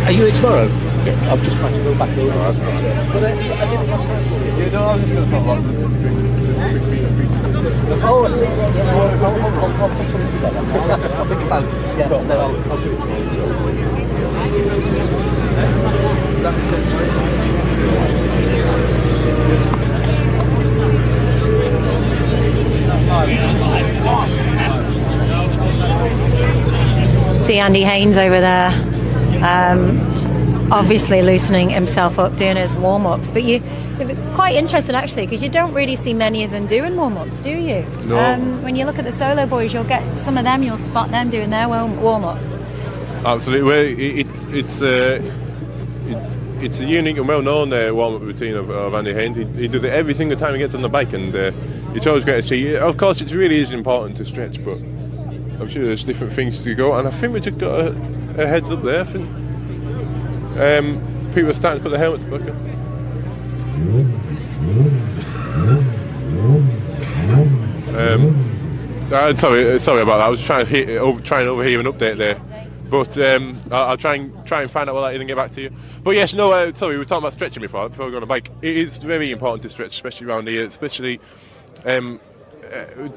are you here tomorrow? Yeah. I've just tried to go back over. But I didn't last night. You know, I was just going to talk about oh, I see. I'll put something together. I'll think about it. Yeah, then I'll do it for you. See Andy Haynes over there. Obviously loosening himself up, doing his warm-ups, but you're quite interested actually, because you don't really see many of them doing warm-ups, do you? No. When you look at the solo boys, you'll get some of them, you'll spot them doing their warm-ups. Absolutely. Well, it's a unique and well-known warm-up routine of Andy Haynes. He does it every single time he gets on the bike, and it's always great to see. Of course, it really is important to stretch, but I'm sure there's different things to go, and I think we just got a heads up there. I think people are starting to put their helmets back on. Sorry about that. I was trying to overhear an update there, but I'll try and find out what that is and get back to you. But yes, no, sorry, we were talking about stretching before we go on a bike. It is very important to stretch, especially around here, especially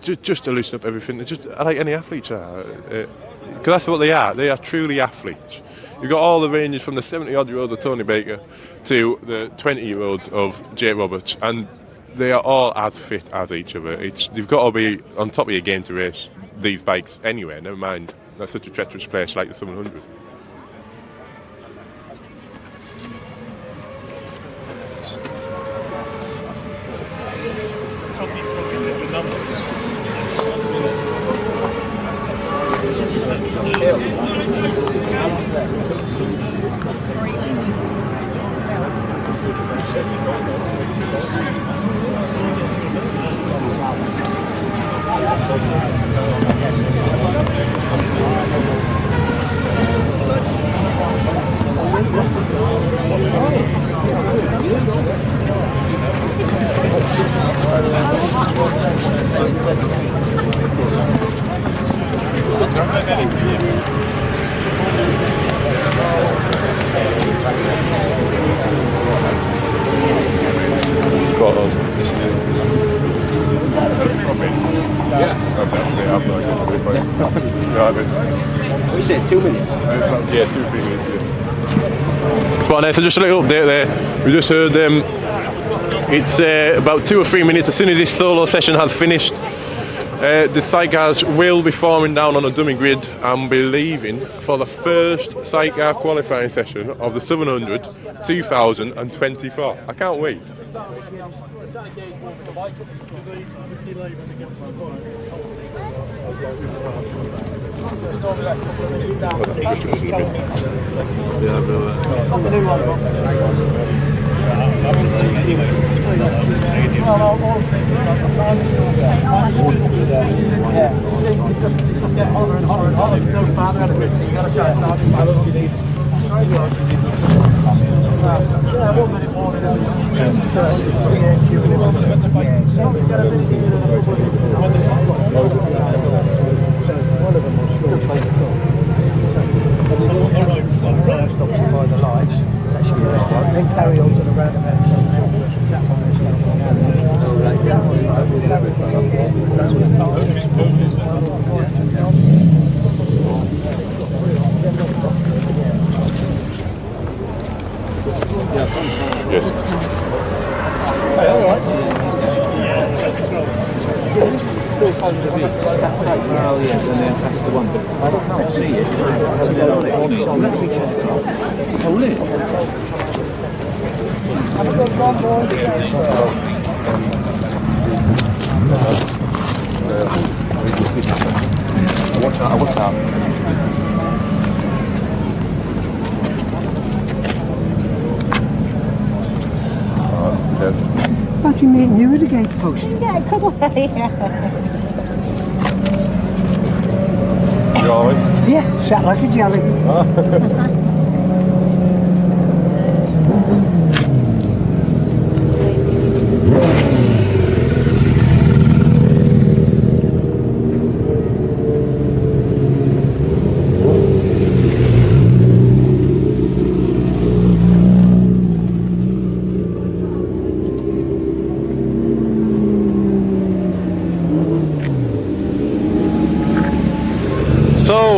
just to loosen up everything. It's just like any athletes are, because that's what they are. They are truly athletes. You've got all the ranges from the 70-odd-year-old of Tony Baker to the 20-year-olds of Jay Roberts, and they are all as fit as each other. You've got to be on top of your game to race these bikes anywhere, never mind that's such a treacherous place like the 700. We said 2 minutes. Yeah, 2-3 minutes. Yeah. Well, so just a little update there. We just heard it's about 2 or 3 minutes. As soon as this solo session has finished, the sidecars will be forming down on a dummy grid and be leaving for the first sidecar qualifying session of the 700 2024. I can't wait. Then carry on to the roundabout. Yes. Hey, all right. Oh yes, and then that's the one. I can't see it. Hold it. Have a good one, boys. Watch out. Fancy meeting you at the gate post. Yeah, good way. You alright? Yeah, sat like a jelly.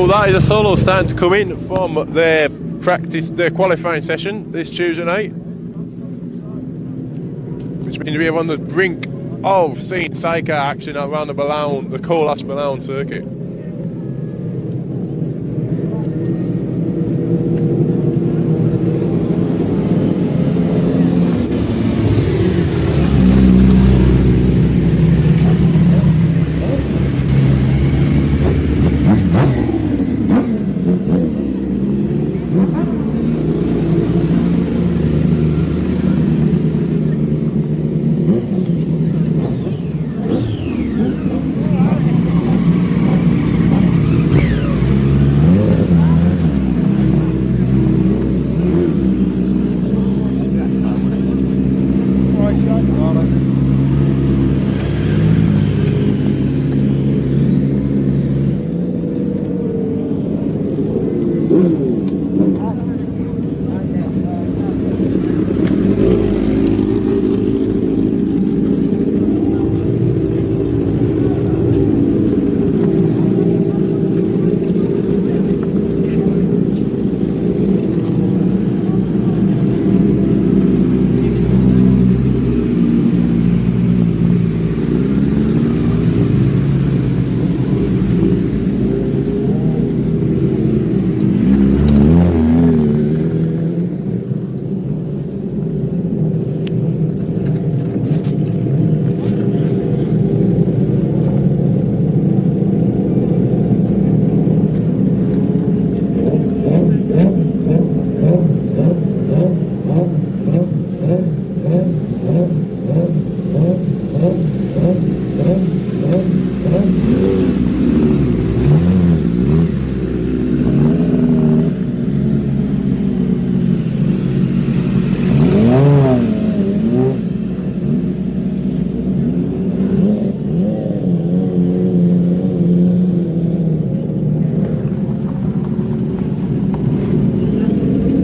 So that is a solo starting to come in from their qualifying session this Tuesday night, which means we are on the brink of seeing Sidecar action around the Colas Ballown circuit.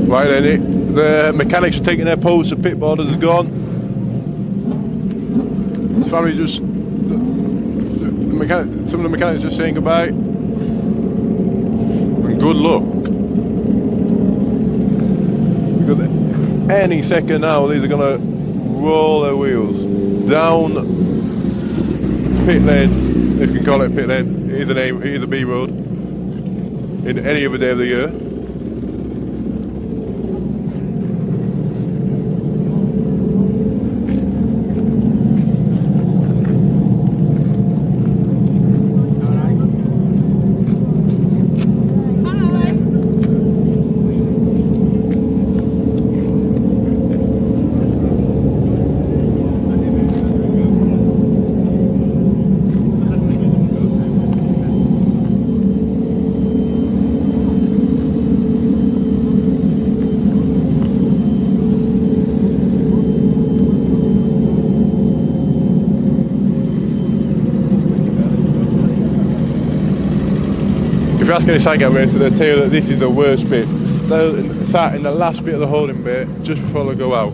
Right then, the mechanics are taking their posts, the pit boarders are gone. It's probably just some of the mechanics just saying goodbye and good luck. Because any second now these are going to roll their wheels down pit lane, if you can call it pit lane, it is a name, it is a B road, in any other day of the year. If you're asking a Sidecar racer, they'll tell you that this is the worst bit. Sat in the last bit of the holding bay just before they go out.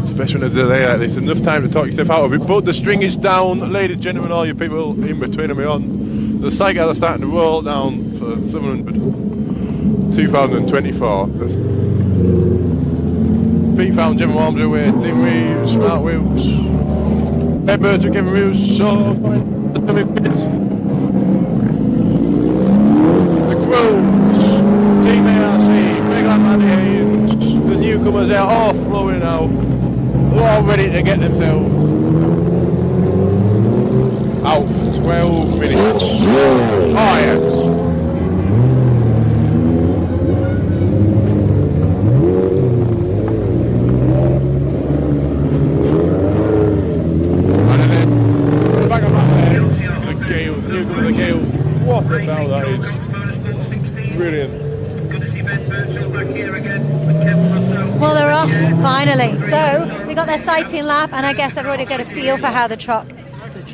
Especially when there's a delay like this, enough time to talk yourself out of it. But the string is down, ladies and gentlemen, all you people in between and beyond. The Sidecar are starting to roll down for 700 2024. Pete Fountain, Jim Warmsley away, Tim Reeves, Smart Wheels, Ed Burton, Kevin Reeves, so the pits. Team ARC, Big Lap Andy Haynes, the newcomers, they're all flowing now. They're all ready to get themselves out for 12 minutes. Oh yes. And then, back up there, the Gale, the newcomer, the Gale. What a sound that is. Brilliant. Well, they're off finally. So we got their sighting lap, and I guess everybody got a feel for how the track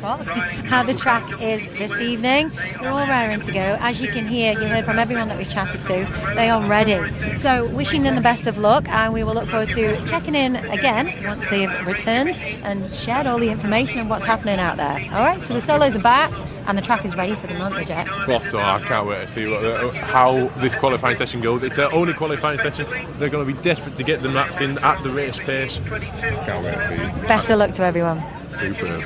trot, how the track is this evening. They're all raring to go. As you can hear, you heard from everyone that we've chatted to, they are ready. So wishing them the best of luck, and we will look forward to checking in again once they've returned and shared all the information on what's happening out there. All right, so the solos are back and the track is ready for them, aren't they, Jack? Spot on. I can't wait to see how this qualifying session goes. It's their only qualifying session. They're going to be desperate to get the laps in at the race pace. Can't wait to see. Best of luck to everyone. Superb.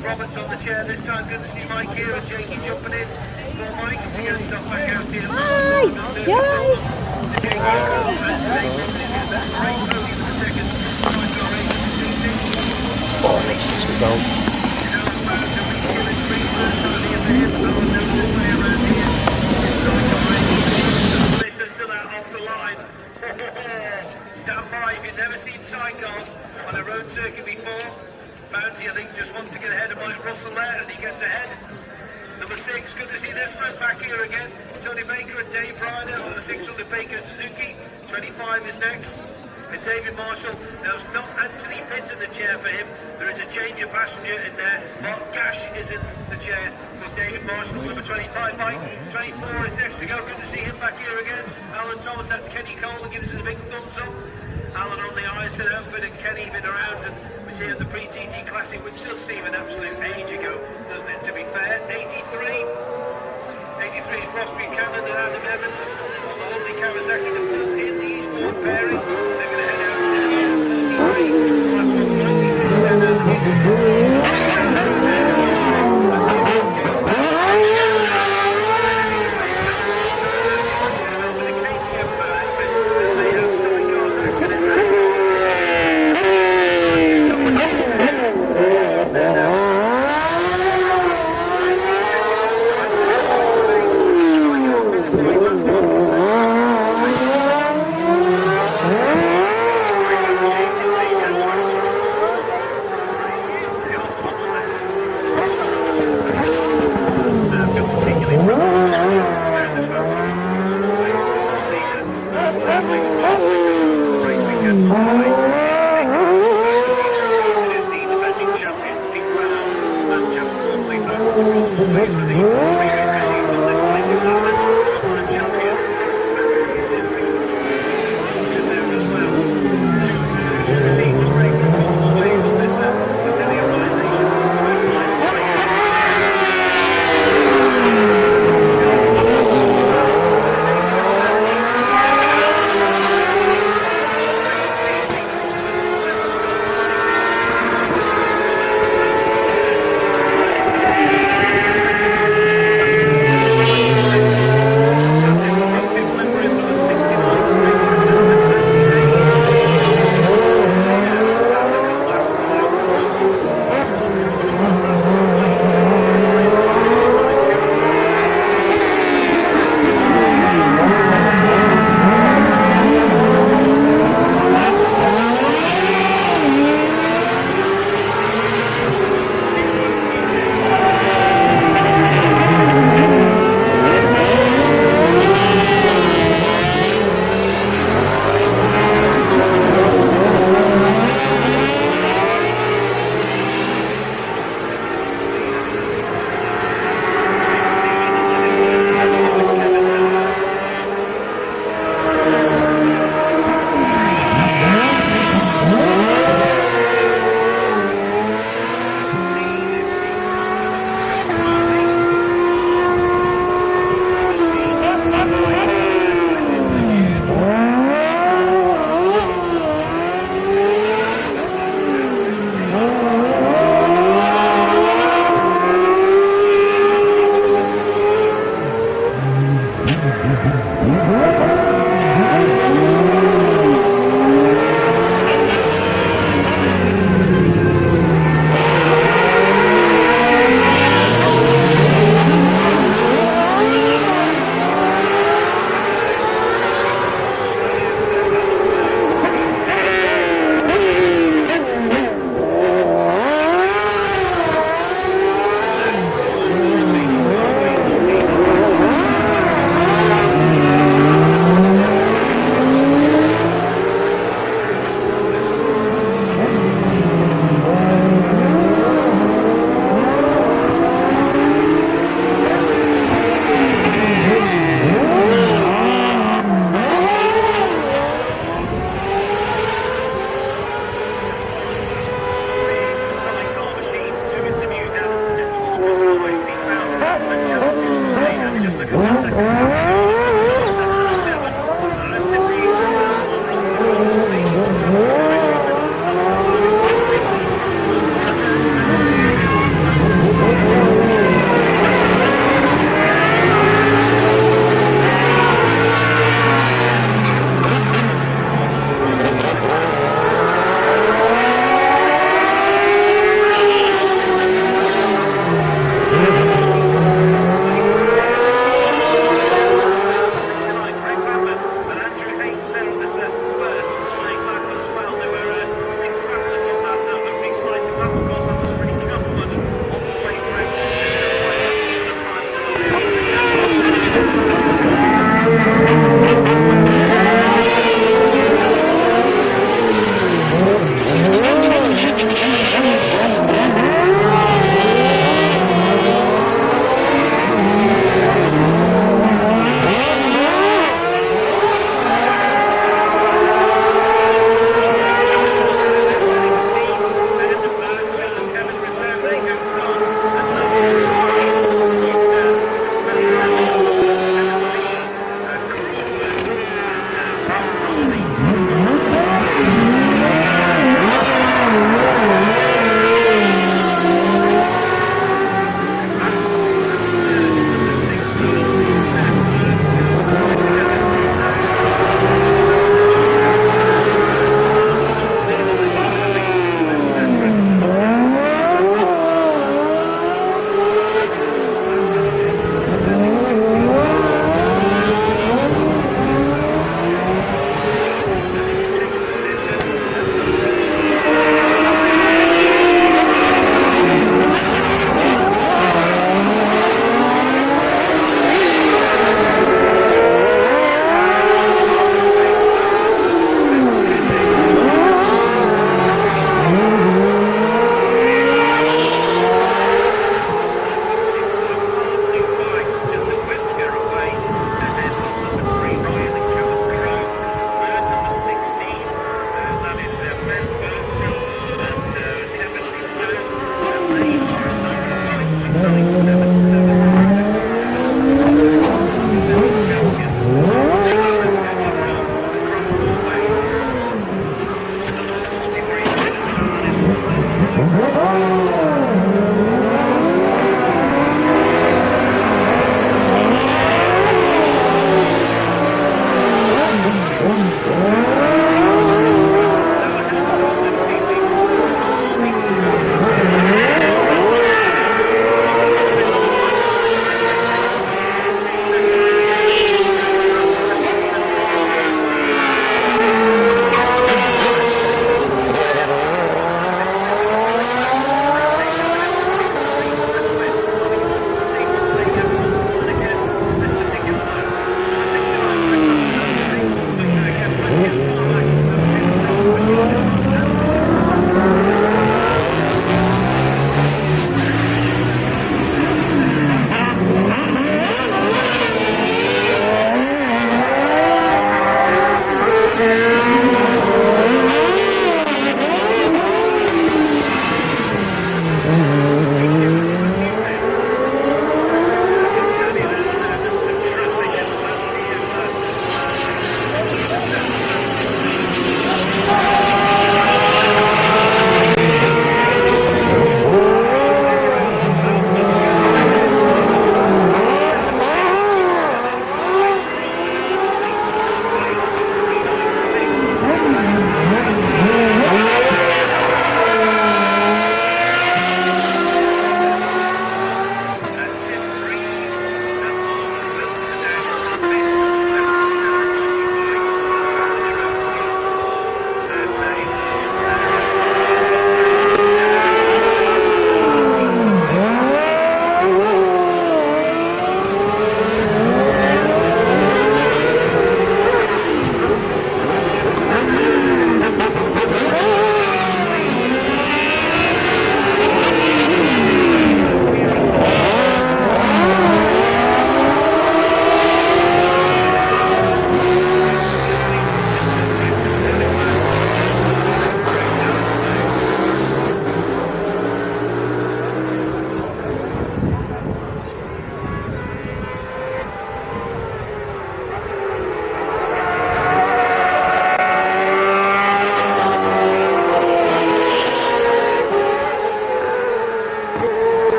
Stand by if you've never seen Sidecar on a road circuit before. Bounty, I think, just wants to get ahead of Mike Russell there, and he gets ahead. Number 6, good to see this man back here again. Tony Baker and Dave Ryder on the 600 Baker Suzuki. 25 is next. And David Marshall. Now, it's not Anthony Pitt in the chair for him. There is a change of passenger in there. Mark Gash is in the chair for David Marshall, number 25. Mike 24 is next to go. Good to see him back here again. Alan Thomas, that's Kenny Cole, gives us a big thumbs up. Alan on the ISN outfit and Kenny been around and was here at the pre-TT Classic, which does seem an absolute age ago, doesn't it, to be fair? 83 is Ross Buchanan and Adam Evans on the lovely Kawasaki that was in the Eastbourne pairing. They're going to head out to 43.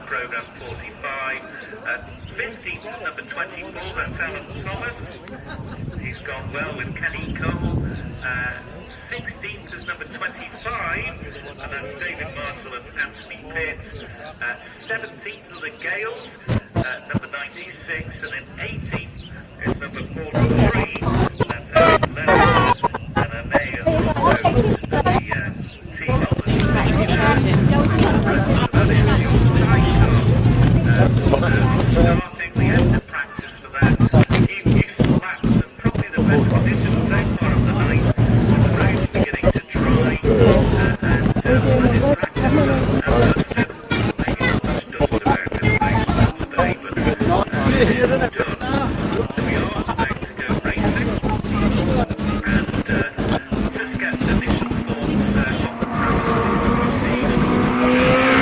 Programme 45. 15th is number 24, that's Alan Thomas. He's gone well with Kenny Cole. 16th is number 25, and that's David Marshall and Anthony Pitts. 17th are the Gales, number 96, and then 18th is number 43, that's Eric Leonard and Anea also the team on the starting the end of practice for that. Keep useful laps and probably the best condition so far of the night. The road's beginning to dry and in practice maybe not much dust about this place today, but it is done. So we are about to go racing and just get initial thoughts on the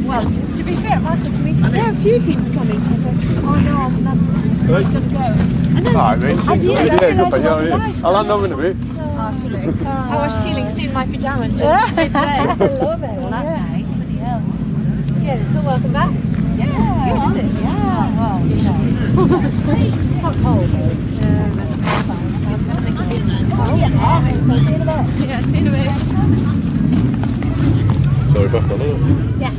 Well, to be fair, Marshall, to me, there are a few teams coming, so I said, oh no, I'm not going to go. And then, at the end, I realised it wasn't live. I'll hand over in a bit. I watched Teeling steal my pyjamas. I love it. Well, that's nice. Bloody hell. Yeah, so welcome back. Yeah, it's good, is it? Yeah, well, you know. It's not cold, though. Yeah, see you in a bit. Sorry, back on it. Yeah.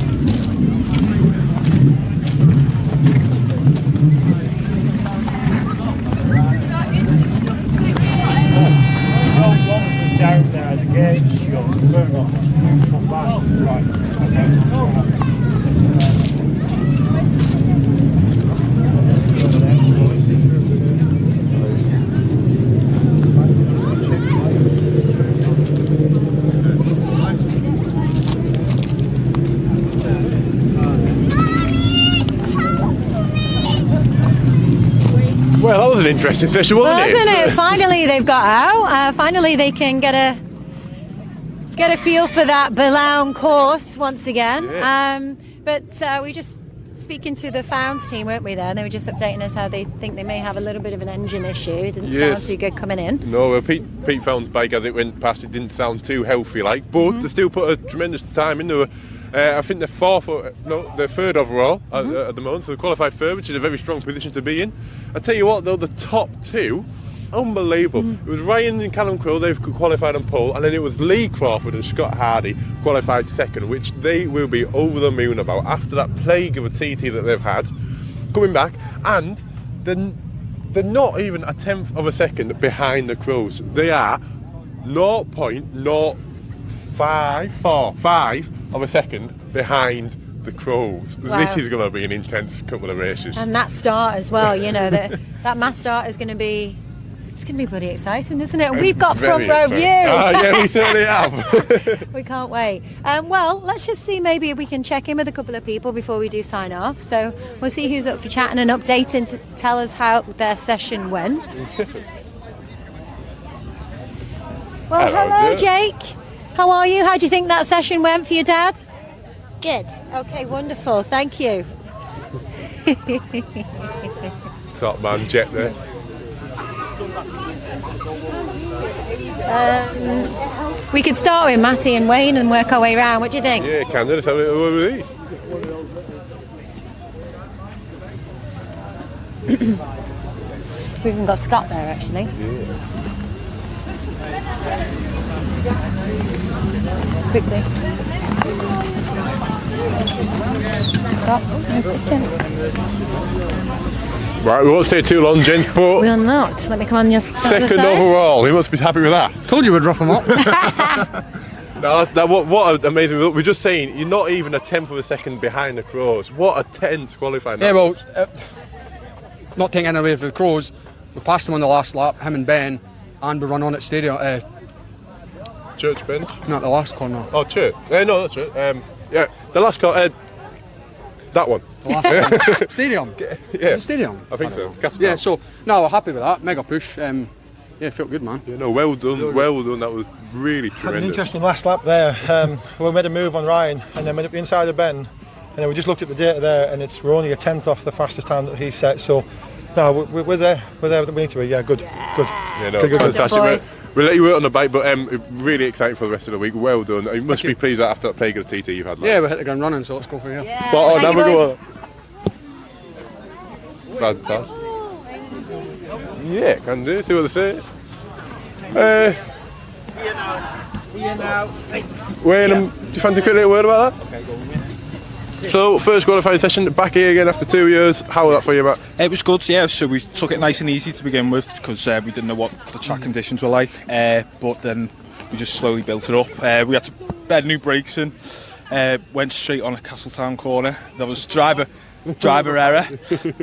Down there at the gate, you got to burn off. Come back. Right. Well, that was an interesting session, wasn't it? Finally, they've got out. Finally, they can get a feel for that Boulogne course once again. Yeah. But we just speaking to the Founds team, weren't we? There, and they were just updating us how they think they may have a little bit of an engine issue. It didn't sound too good coming in. No, well, Pete Found's bike as it went past, it didn't sound too healthy like, but they still put a tremendous time in there. I think they're third overall at the moment, so they qualified third, which is a very strong position to be in. I tell you what, though, the top two, unbelievable. It was Ryan and Callum Crowe, they've qualified on pole, and then it was Lee Crawford and Scott Hardy qualified second, which they will be over the moon about after that plague of a TT that they've had coming back, and they're not even a tenth of a second behind the Crows. They are 0.05 of a second behind the Crows. Wow. This is going to be an intense couple of races. And that start as well, you know, that mass start is going to be... It's going to be bloody exciting, isn't it? And we've got front row view. Yeah, we certainly have. We can't wait. Well, let's just see maybe if we can check in with a couple of people before we do sign off. So we'll see who's up for chatting and updating to tell us how their session went. Well, hello Jake. How are you? How do you think that session went for your dad? Good. Okay, wonderful. Thank you. Top man, Jet there. We could start with Matty and Wayne and work our way around. What do you think? Yeah, can do. Let's have a little word with these. We've even got Scott there, actually. Quickly. Scott, Right, we won't stay too long, gents, but we're not. Let me come on your second overall. He must be happy with that. Told you we'd rough him up. What an amazing result. We're just saying, you're not even a tenth of a second behind the Crows. What a tenth qualifying. Yeah, well, not taking any away for the Crows, we passed them on the last lap, him and Ben, and we run on at Stadium. Church Ben? Not the last corner. Oh, Church. No, that's it. Yeah, the last corner. That one. Stadium. Yeah. Stadium. I think so. Yeah, so, no, we're happy with that. Mega push. Yeah, felt good, man. Yeah, no, well done, well done. That was really Had tremendous. an interesting last lap there. We made a move on Ryan and then went up the inside of Ben, and then we just looked at the data there, and we're only a tenth off the fastest time that he set. So, no, we're there. We need to be. Yeah, good. Yeah, no, good. fantastic. We'll let you work on the bike, but really excited for the rest of the week. Well done. You must be pleased after that playing of the TT you've had. Yeah, we hit the ground running, so let's go for you. Yeah, spot on. Have a go. Fantastic. Yeah, can do. See what they say. Wayne, do you fancy a quick little word about that? Okay, go on, yeah. So, first qualifying session, back here again after 2 years. How was that for you, Matt? It was good, yeah. So we took it nice and easy to begin with because we didn't know what the track conditions were like. But then we just slowly built it up. We had to bed new brakes in. Went straight on a Castletown corner. There was driver error,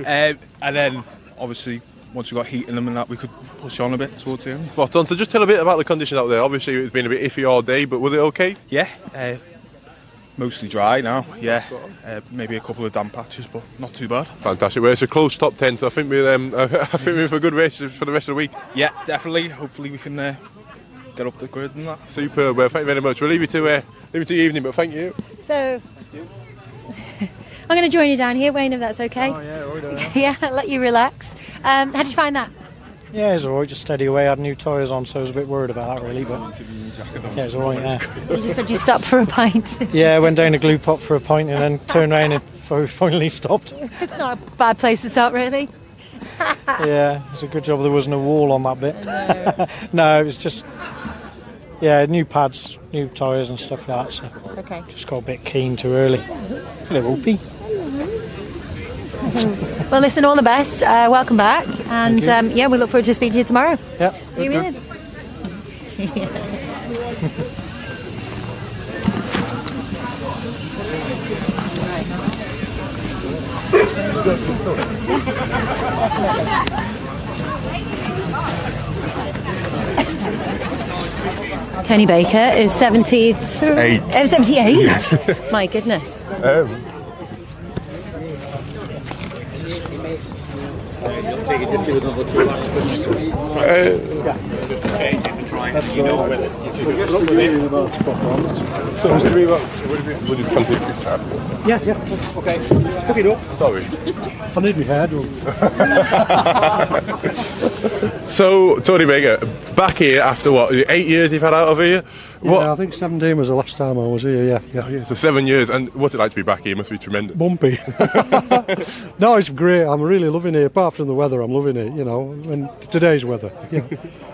and then obviously once we got heat in them and that, we could push on a bit towards the end. Spot on. So just tell a bit about the conditions out there. Obviously it's been a bit iffy all day, but was it okay? Yeah, mostly dry now. Yeah, maybe a couple of damp patches, but not too bad. Fantastic. Well, it's a close top 10, so I think we're in for a good race for the rest of the week. Yeah, definitely. Hopefully we can get up the grid and that. Superb. Well, thank you very much. We'll leave you to your evening, but thank you. So, I'm going to join you down here, Wayne, if that's okay. Oh, yeah, all right. Yeah, I'll let you relax. How did you find that? Yeah, it's alright, just steady away. I had new tyres on, so I was a bit worried about that, really. But yeah, it's alright, yeah. You just said you stopped for a pint. Yeah, I went down a glue pot for a pint and then turned around and finally stopped. It's not a bad place to start, really. Yeah, it's a good job there wasn't a wall on that bit. No, it was just, yeah, new pads, new tyres and stuff like that. So Okay. just got a bit keen too early. A little whoopee. Well, listen, all the best. Welcome back. And yeah, we look forward to speaking to you tomorrow. Yeah. Are you in? Tony Baker is 73. 78? My goodness. Yeah. Okay. Hook it up. Sorry. I need my hair done. So, Tony Baker, back here after what, 8 years you've had out of here? What? Yeah, I think 17 was the last time I was here, yeah. So 7 years, and what's it like to be back here? It must be tremendous. Bumpy. No, it's great. I'm really loving it. Apart from the weather, I'm loving it, you know, and today's weather. Yeah.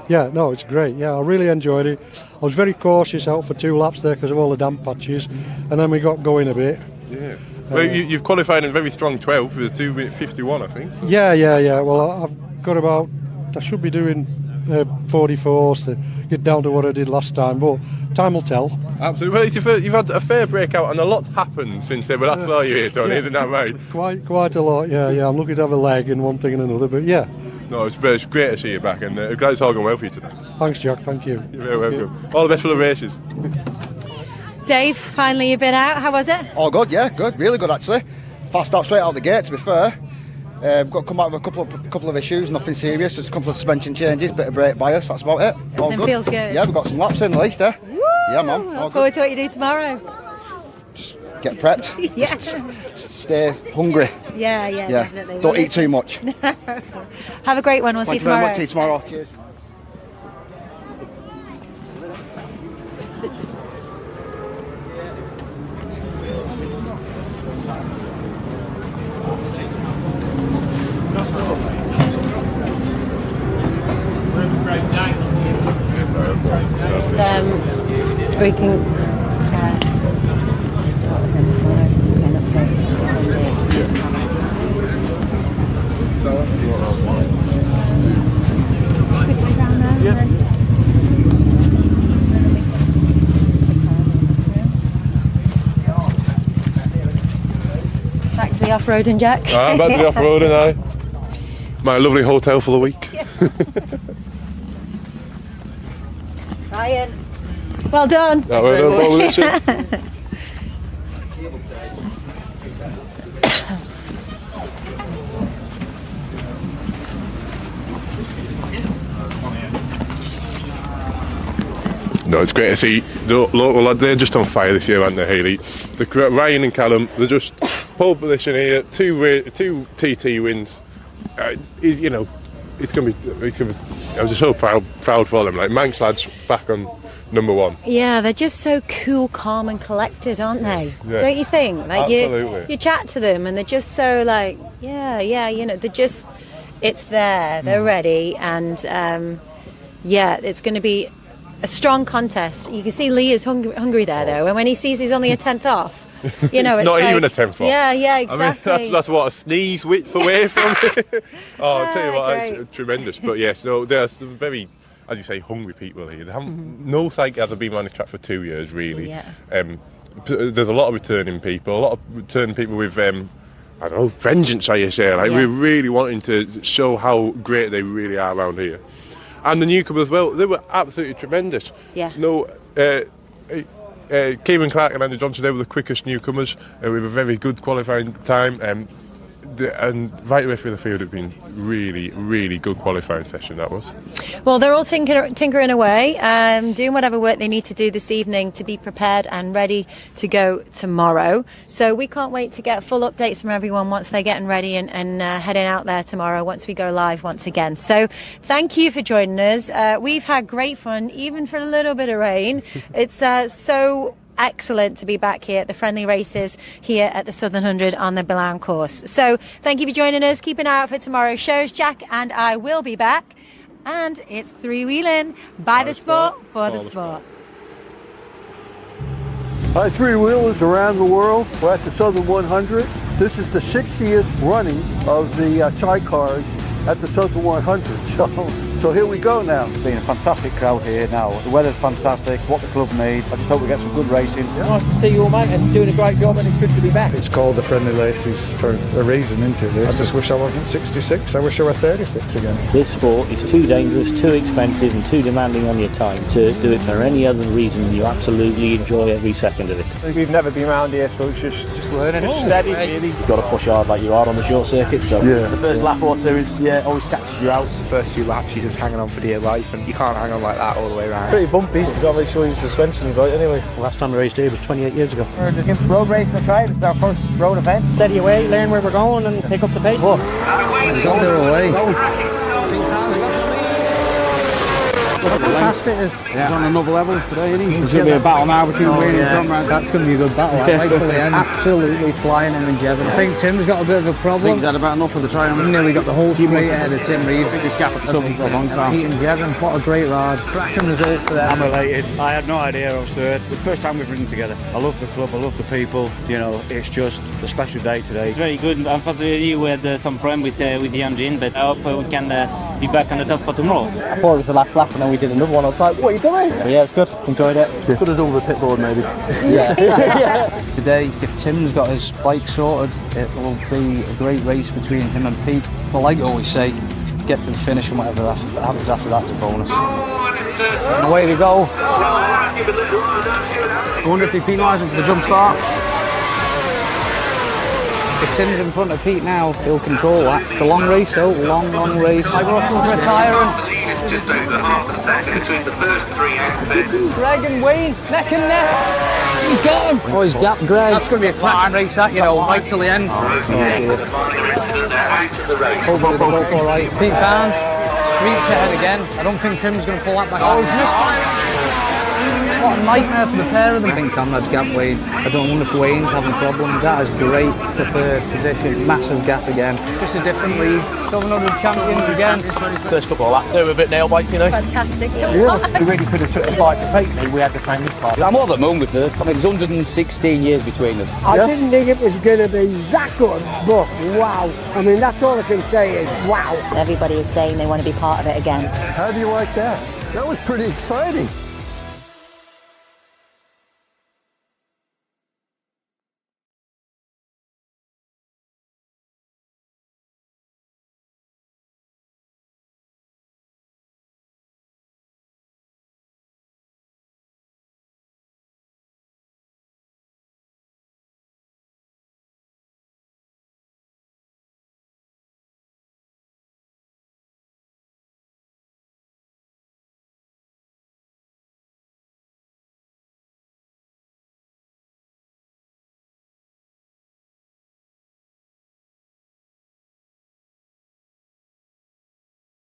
Yeah, no, it's great. Yeah, I really enjoyed it. I was very cautious out for 2 laps there because of all the damp patches, and then we got going a bit. Yeah. Well, you've qualified in a very strong 12 for the 2:51, I think. Yeah. Well, I've got about, I should be doing 44s to get down to what I did last time, but time will tell. Absolutely. Well, it's you've had a fair breakout, and a lot's happened since we last saw you here, Tony, isn't that right? Quite a lot, yeah. I'm looking to have a leg in one thing and another, but yeah. No, it's great to see you back, and glad it's all going well for you today. Thanks, Jack, thank you. You're very welcome. All the best for the races. Dave, finally you've been out. How was it? Oh, good, yeah, good, really good actually. Fast out straight out the gate, to be fair. We've got to come out with a couple of issues, nothing serious, just a couple of suspension changes, bit of brake bias, that's about it. All Everything good. feels good. Yeah, we've got some laps in at least, eh? Woo! Yeah, man. Look forward to what you do tomorrow. get prepped. Yeah. Just stay hungry. Yeah, definitely. Don't eat too much. Have a great one. We'll see you tomorrow. See you tomorrow. Cheers. We can back to the off-roading, Jack. Back to the off-roading, aye. My lovely hotel for the week. Ryan, well done. Well done. No, it's great to see the local lad. They're just on fire this year, aren't they, Haley? Ryan and Callum, they're just pole position here, two TT wins. You know, it's gonna be. I'm just so proud for them. Like Manx lads back on number one. Yeah, they're just so cool, calm, and collected, aren't they? Yeah. Don't you think? Like Absolutely. you chat to them, and they're just so like, yeah. You know, they're just. It's there. They're ready, and it's going to be a strong contest. You can see Lee is hungry there, though, and when he sees he's only a 10th off. You know, it's not like, even a 10th off. Yeah, exactly. I mean, that's what a sneeze width away from. I'll tell you what, it's tremendous. But yes, no, there are some very, as you say, hungry people here. They haven't, no Sidecar has been on this track for 2 years, really. Yeah. There's a lot of returning people, with I don't know, vengeance, I say. Like we're really wanting to show how great they really are around here. And the newcomers as well, they were absolutely tremendous. Yeah. No. Kieran Clark and Andy Johnson, they were the quickest newcomers with a very good qualifying time, and right away through the field it's been really, really good qualifying session that was. Well, they're all tinkering away, doing whatever work they need to do this evening to be prepared and ready to go tomorrow. So we can't wait to get full updates from everyone once they're getting ready and heading out there tomorrow once we go live once again. So thank you for joining us. We've had great fun, even for a little bit of rain. It's so excellent to be back here at the friendly races here at the Southern 100 on the Billown course. So thank you for joining us. Keep an eye out for tomorrow's shows. Jack and I will be back, and it's three-wheeling by the sport for the sport. Hi, three-wheelers around the world. We're at the Southern 100. This is the 60th running of the Sidecars at the Southern 100. So here we go now. It's been a fantastic crowd here now. The weather's fantastic, what the club needs. I just hope we get some good racing. Nice to see you all, mate, and doing a great job, and it's good to be back. It's called the Friendly Races for a reason, isn't it? I just wish I wasn't 66. I wish I were 36 again. This sport is too dangerous, too expensive, and too demanding on your time to do it for any other reason. You absolutely enjoy every second of it. We've never been around here, so it's just learning. It's steady, really. You've got to push hard like you are on the short circuit, so the first lap or two is always catches you out. The first 2 laps, you're just hanging on for dear life, and you can't hang on like that all the way around. Pretty bumpy. You've got to make sure your suspension's right anyway. Last time I raced here was 28 years ago. We're looking for road racing to try. This is our first road event. Steady away, learn where we're going, and pick up the pace. Look, he's got their away. Look how fast it is. He's on another level today, isn't he? There's going to be a battle now between Wayne and Conrad. That's going to be a good battle, right till the end. Absolutely flying him and Jevon. I think Tim's got a bit of a problem. I think he's had about enough of the trial. He nearly got the whole straight ahead of Tim Reed. Biggest gap at the Southern for a long time. He and Jevon, what a great ride. Cracking result for them. I'm elated. I had no idea I was third. The first time we've ridden together. I love the club, I love the people. You know, it's just a special day today. Very good. Unfortunately, we had some problem with the engine, but I hope we can be back on the top for tomorrow. I thought it was the last lap, and then we did another one. I was like, what are you doing? But yeah, it's good. Enjoyed it. Good as over the pit board, maybe. Yeah. Today, if Tim's got his bike sorted, it will be a great race between him and Pete. But like I always say, get to the finish and whatever happens after that's a bonus. And away we go. I wonder if he penalises for the jump start. If Tim's in front of Pete now, he'll control that. It's a long race though, long race. Like Russell's retiring. Just over half a second between the first 3 outfits. Greg and Wayne, neck and neck. He's got him! Oh, he's gapped Greg. That's going to be a cracking race, that, you know, right till the end. Hopefully they'll go for right. Pete Barnes, streets ahead again. I don't think Tim's going to pull that back. Oh, he's missed one. What a nightmare for the pair of them. I think Conrad's gap Wayne. I don't wonder if Wayne's having problems. That is great for third position. Massive gap again. Just a different league. 700 champions again. First couple of laps, they were a bit nail biting, you know. Fantastic. We really could have took the fight to Peyton and we had the same this time. I'm all the moon with this. I mean, there's 116 years between them. I didn't think it was going to be that good, but wow. I mean, that's all I can say is wow. Everybody is saying they want to be part of it again. How do you like that? That was pretty exciting.